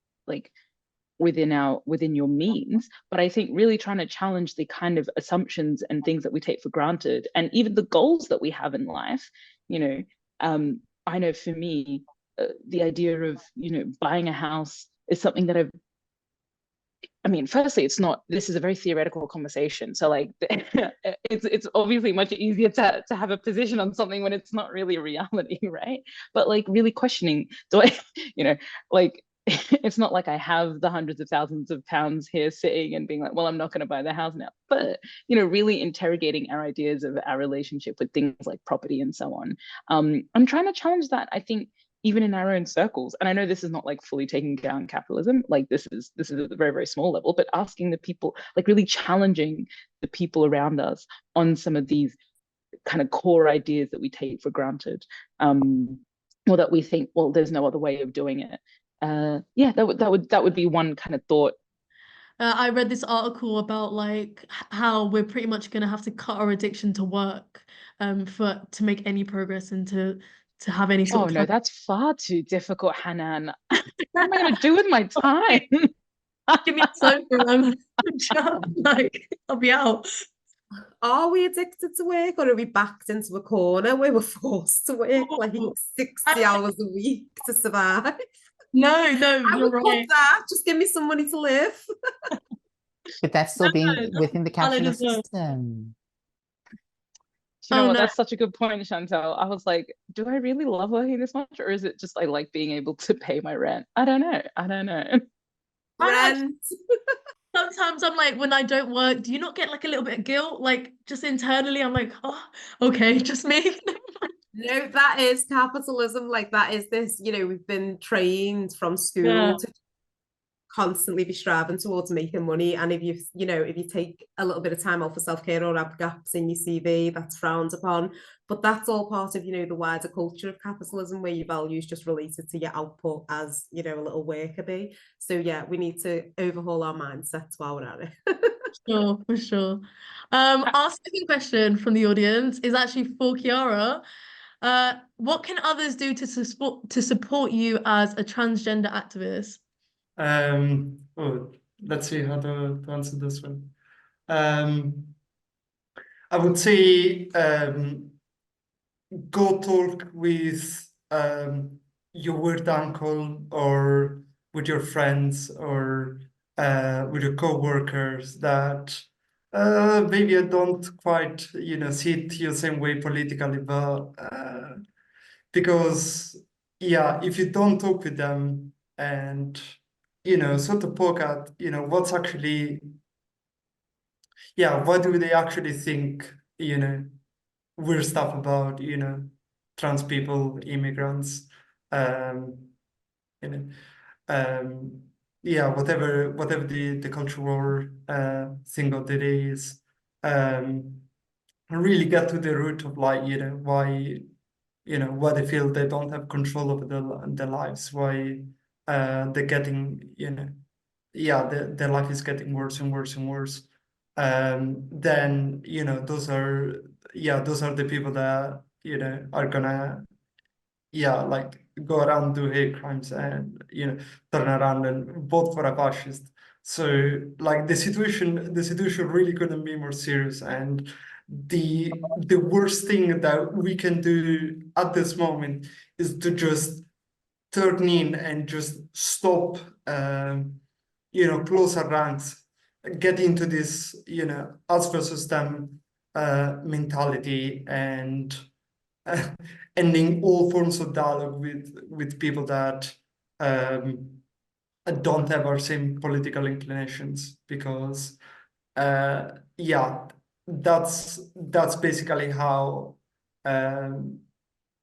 your means, but I think really trying to challenge the kind of assumptions and things that we take for granted, and even the goals that we have in life. I know for me, the idea of buying a house is something that firstly, it's not, this is a very theoretical conversation. So like it's obviously much easier to have a position on something when it's not really a reality, right? But like really questioning, do I, like it's not like I have the hundreds of thousands of pounds here sitting and being like, well, I'm not going to buy the house now. But, really interrogating our ideas of our relationship with things like property and so on. I'm trying to challenge that, I think, even in our own circles. And I know this is not like fully taking down capitalism, like this is at a very, very small level, but asking the people, like really challenging the people around us on some of these kind of core ideas that we take for granted, or that we think, well, there's no other way of doing it. That would be one kind of thought. I read this article about like how we're pretty much going to have to cut our addiction to work to make any progress and to have any sort Oh of no, that's far too difficult, Hanan. What am I going to do with my time? Give me a sofa and like I'll be out. Are we addicted to work, or are we backed into a corner where we're forced to work like 60 hours a week to survive? No, I you're would right. cut that. Just give me some money to live. But that's still being within the capitalist well. system. You know Oh, what? no. That's such a good point, Chantelle. I was like, do I really love working this much, or is it just I like being able to pay my rent? I don't know. Rent. Sometimes I'm like, when I don't work, do you not get like a little bit of guilt? Like just internally, I'm like, oh, okay, just me. No, that is capitalism. Like that is this, we've been trained from school Yeah. to constantly be striving towards making money. And if if you take a little bit of time off for self-care or have gaps in your CV, that's frowned upon. But that's all part of, the wider culture of capitalism, where your values just related to your output as, a little worker bee. So yeah, we need to overhaul our mindsets while we're at it. For sure. Our second question from the audience is actually for Kiara. What can others do to support you as a transgender activist? Let's see how to answer this one. I would say go talk with your weird uncle, or with your friends, or with your co-workers that maybe I don't quite see it your same way politically, but because if you don't talk with them and sort of poke at what's actually what do they actually think weird stuff about trans people, immigrants, um you know whatever the cultural thing of the day is, really get to the root of like why they feel they don't have control over their lives, why they're getting their life is getting worse and worse and worse. Then those are the people that are gonna yeah, like go around, do hate crimes, and turn around and vote for a fascist. So like the situation really couldn't be more serious. And the worst thing that we can do at this moment is to just turn in and just stop, close our ranks, get into this, us versus them mentality, and ending all forms of dialogue with people that don't have our same political inclinations, because yeah, that's basically how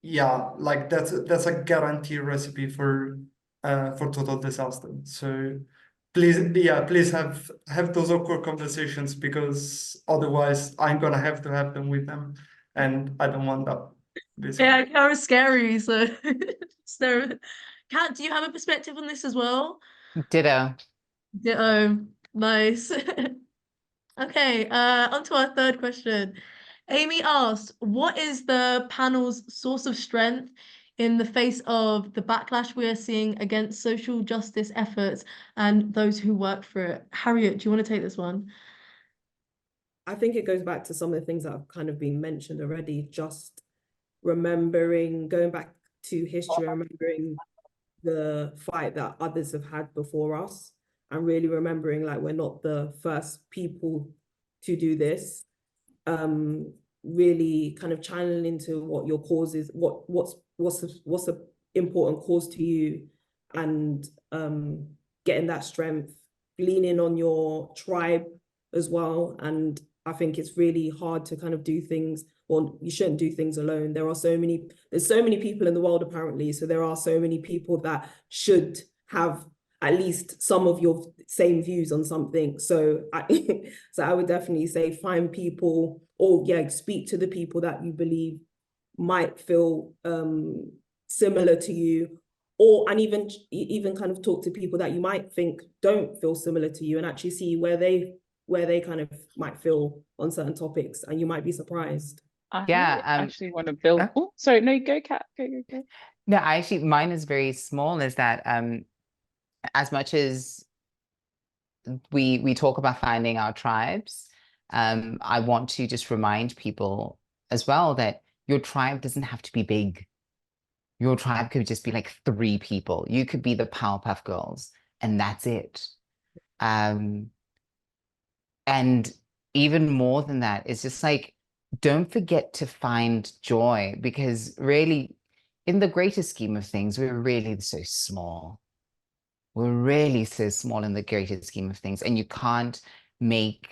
yeah, like that's a guarantee recipe for total disaster. So please have those awkward conversations, because otherwise I'm gonna have to have them with them, and I don't want that, basically. Yeah, Kara's scary, so Kat, do you have a perspective on this as well? Ditto. Ditto. Nice. Okay, on to our third question. Amy asked, what is the panel's source of strength in the face of the backlash we are seeing against social justice efforts and those who work for it? Harriet, do you want to take this one? I think it goes back to some of the things that have kind of been mentioned already, just remembering, going back to history, remembering the fight that others have had before us, and really remembering like we're not the first people to do this. Really kind of channeling into what your cause is, what's a important cause to you, and getting that strength, leaning on your tribe as well. And I think it's really hard to kind of do things, well, you shouldn't do things alone. There's so many people in the world apparently, so there are so many people that should have at least some of your same views on something. So I would definitely say find people, or speak to the people that you believe might feel similar to you, and even kind of talk to people that you might think don't feel similar to you, and actually see where they kind of might feel on certain topics, and you might be surprised. I Yeah, actually want to build. Oh, sorry, no, go, Kat. Go. No, mine is very small, is that as much as we talk about finding our tribes, I want to just remind people as well that your tribe doesn't have to be big. Your tribe could just be like 3 people. You could be the Powerpuff Girls, and that's it. And even more than that, it's just like, don't forget to find joy, because really, in the greater scheme of things, we're really so small. We're really so small in the greater scheme of things, and you can't make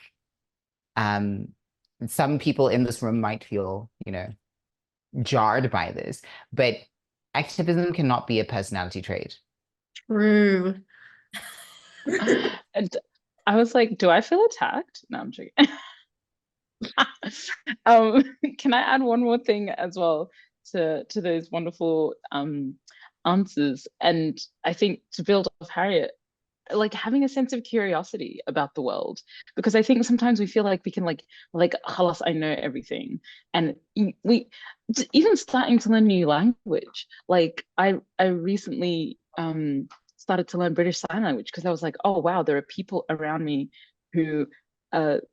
some people in this room might feel, jarred by this, but activism cannot be a personality trait. True. And I was like, do I feel attacked? No, I'm joking. Can I add one more thing as well to those wonderful answers? And I think to build off Harriet, like having a sense of curiosity about the world, because I think sometimes we feel like we can like halas, I know everything, and we even starting to learn new language. Like I recently started to learn British Sign Language, because I was like, oh wow, there are people around me who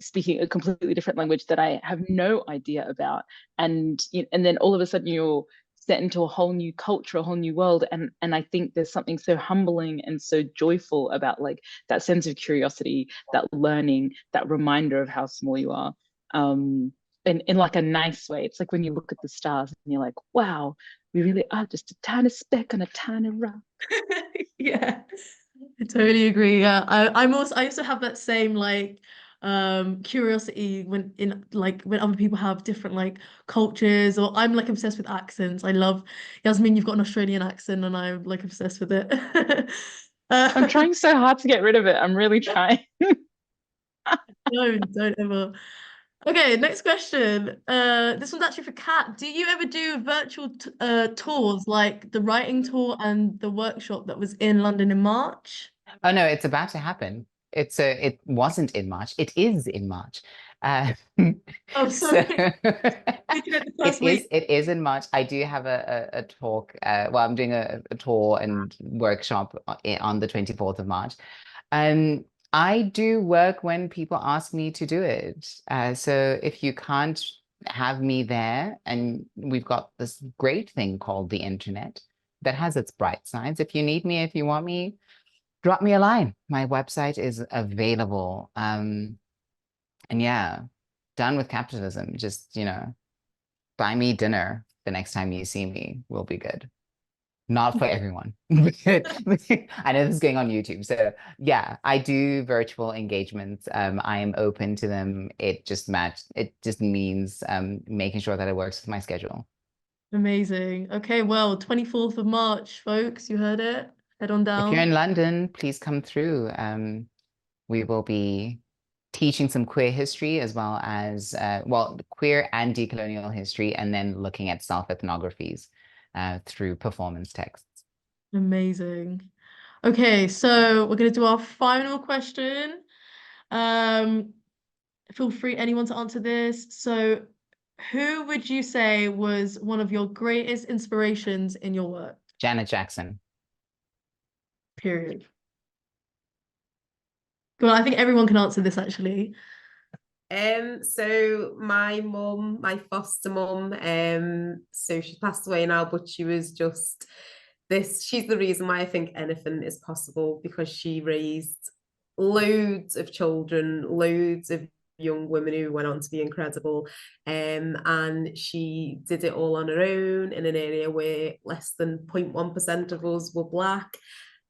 speaking a completely different language that I have no idea about, and then all of a sudden you're set into a whole new culture, a whole new world, and I think there's something so humbling and so joyful about like that sense of curiosity, that learning, that reminder of how small you are, in like a nice way. It's like when you look at the stars and you're like, wow, we really are just a tiny speck on a tiny rock. Yeah, I totally agree. Yeah, I also have that same like curiosity when other people have different like cultures, or I'm like obsessed with accents. I love Yassmin, you've got an Australian accent and I'm like obsessed with it. I'm trying so hard to get rid of it. I'm really trying. Don't ever. Okay, next question. This one's actually for Kat. Do you ever do virtual tours like the writing tour and the workshop that was in London in March? Oh no, it's about to happen. It wasn't in March. It is in March. Oh, So sorry. Making it the first week. it is in March. I do have a talk. Well, I'm doing a tour and workshop on the 24th of March. I do work when people ask me to do it. So if you can't have me there, and we've got this great thing called the internet that has its bright sides. If you need me, if you want me, drop me a line. My website is available. And yeah, done with capitalism. Just, buy me dinner the next time you see me. We'll be good. Not for everyone. I know this is going on YouTube. So yeah, I do virtual engagements. I am open to them. It just means making sure that it works with my schedule. Amazing. Okay, well, 24th of March, folks, you heard it. Head on down. If you're in London, please come through. We will be teaching some queer history as well as, queer and decolonial history, and then looking at self-ethnographies through performance texts. Amazing. Okay, so we're going to do our final question. Feel free, anyone, to answer this. So, who would you say was one of your greatest inspirations in your work? Janet Jackson. Period. Well, I think everyone can answer this actually. So my mum, my foster mum, so she passed away now, but she was just she's the reason why I think anything is possible, because she raised loads of children, loads of young women who went on to be incredible. And she did it all on her own in an area where less than 0.1% of us were Black.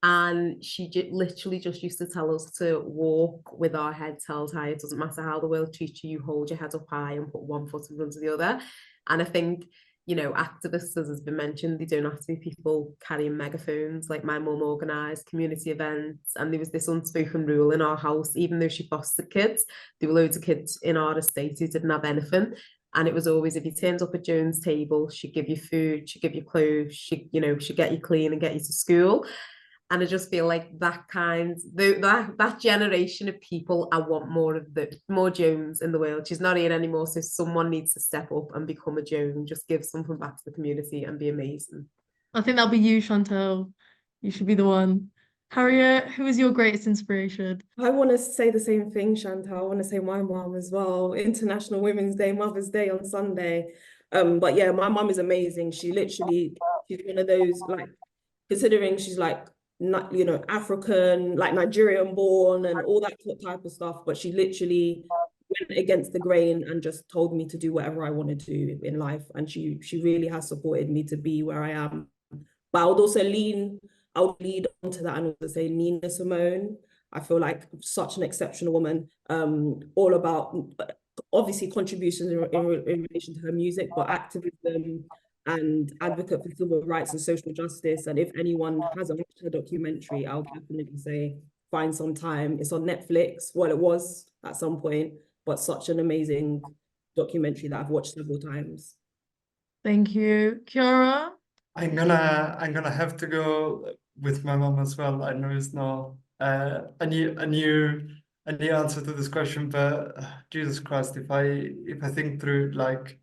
And she literally just used to tell us to walk with our heads held high. It doesn't matter how the world treats you, you hold your head up high and put one foot in front of the other. And I think, activists, as has been mentioned, they don't have to be people carrying megaphones. Like, my mum organised community events, and there was this unspoken rule in our house. Even though she fostered kids, there were loads of kids in our estate who didn't have anything. And it was always, if you turned up at Joan's table, she'd give you food, she'd give you clothes, she'd get you clean and get you to school. And I just feel like that generation of people, I want more Joans in the world. She's not here anymore, so someone needs to step up and become a Joan, just give something back to the community and be amazing. I think that'll be you, Chantelle. You should be the one. Harriet, who is your greatest inspiration? I want to say the same thing, Chantelle. I want to say my mom as well. International Women's Day, Mother's Day on Sunday. But yeah, my mom is amazing. She's one of those, like, considering she's like, not, African, like Nigerian born and all that type of stuff, but she literally went against the grain and just told me to do whatever I want to do in life. And she really has supported me to be where I am. But I would lead onto that and also say Nina Simone. I feel like such an exceptional woman, all about obviously contributions in relation to her music, but activism and advocate for civil rights and social justice. And if anyone hasn't watched her documentary, I'll definitely say find some time. It's on Netflix. Well, it was at some point, but such an amazing documentary that I've watched several times. Thank you. Kiara? I'm gonna have to go with my mom as well. I know it's not a new answer to this question, but Jesus Christ, if I think through, like,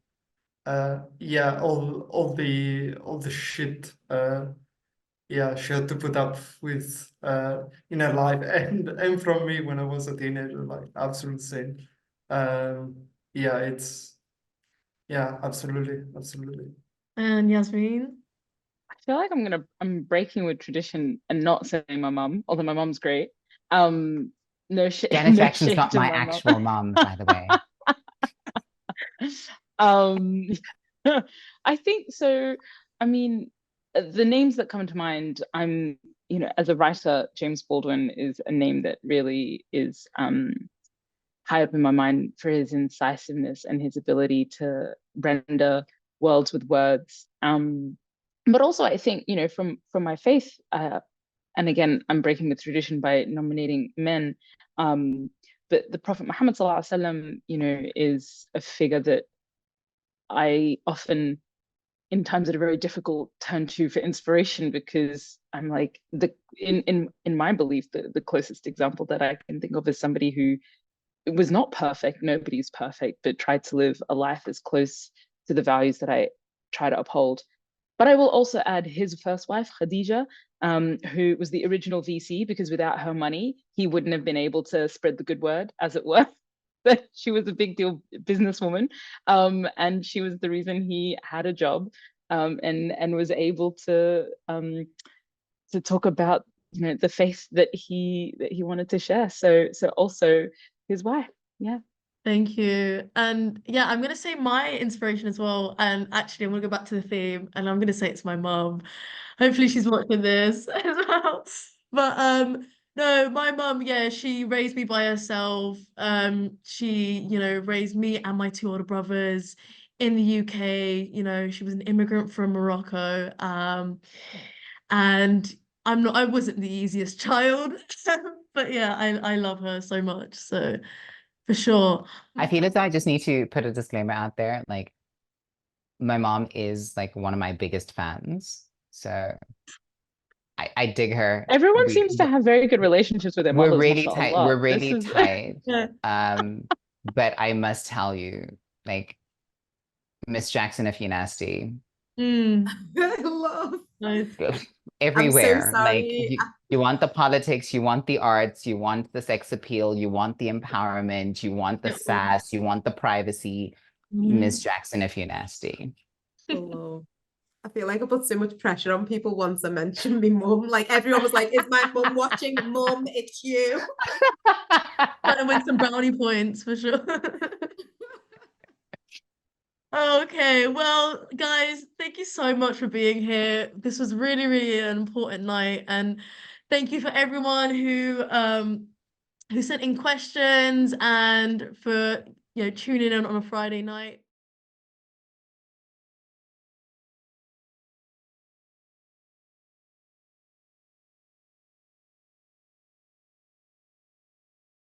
all the shit she had to put up with in her life and from me when I was a teenager, like, absolute sin. Absolutely. And Yassmin? I feel like I'm breaking with tradition and not saying my mum, although my mum's great. Janet Jackson's not my actual mum, by the way. I think so. I mean, the names that come to mind, as a writer, James Baldwin is a name that really is high up in my mind for his incisiveness and his ability to render worlds with words. But also, I think, from my faith, and again, I'm breaking with tradition by nominating men, but the Prophet Muhammad ﷺ, is a figure that I often, in times that are very difficult, turn to for inspiration, because I'm like, in my belief, the closest example that I can think of is somebody who was not perfect, nobody's perfect, but tried to live a life as close to the values that I try to uphold. But I will also add his first wife, Khadija, who was the original VC, because without her money, he wouldn't have been able to spread the good word, as it were. But she was a big deal businesswoman, and she was the reason he had a job, and was able to talk about, you know, the faith that he wanted to share. So also his wife, yeah. Thank you. And yeah, I'm going to say my inspiration as well. And actually, I'm going to go back to the theme and I'm going to say it's my mum. Hopefully she's watching this as well. But no, my mum, yeah, she raised me by herself. She, you know, raised me and my two older brothers in the UK. You know, she was an immigrant from Morocco. And I wasn't the easiest child. But yeah, I love her so much. So for sure. I feel as though I just need to put a disclaimer out there. Like, my mom is like one of my biggest fans. So I dig her. Everyone seems to have very good relationships with their We're mothers, really tight. mashallah. We're really tight. Yeah. But I must tell you, like, Miss Jackson, if you're nasty, Mm, I love. nice. everywhere. Like, sorry. you want the politics, you want the arts, you want the sex appeal, you want the empowerment, you want the Yeah. sass, you want the privacy. Miss Jackson, if you're nasty. Hello. I feel like I put so much pressure on people once I mentioned my mum. Like everyone was like, "Is my mum watching?" Mum, it's you. Trying to win some brownie points for sure. Okay, well, guys, thank you so much for being here. This was really, really an important night, and thank you for everyone who sent in questions and for tuning in on a Friday night.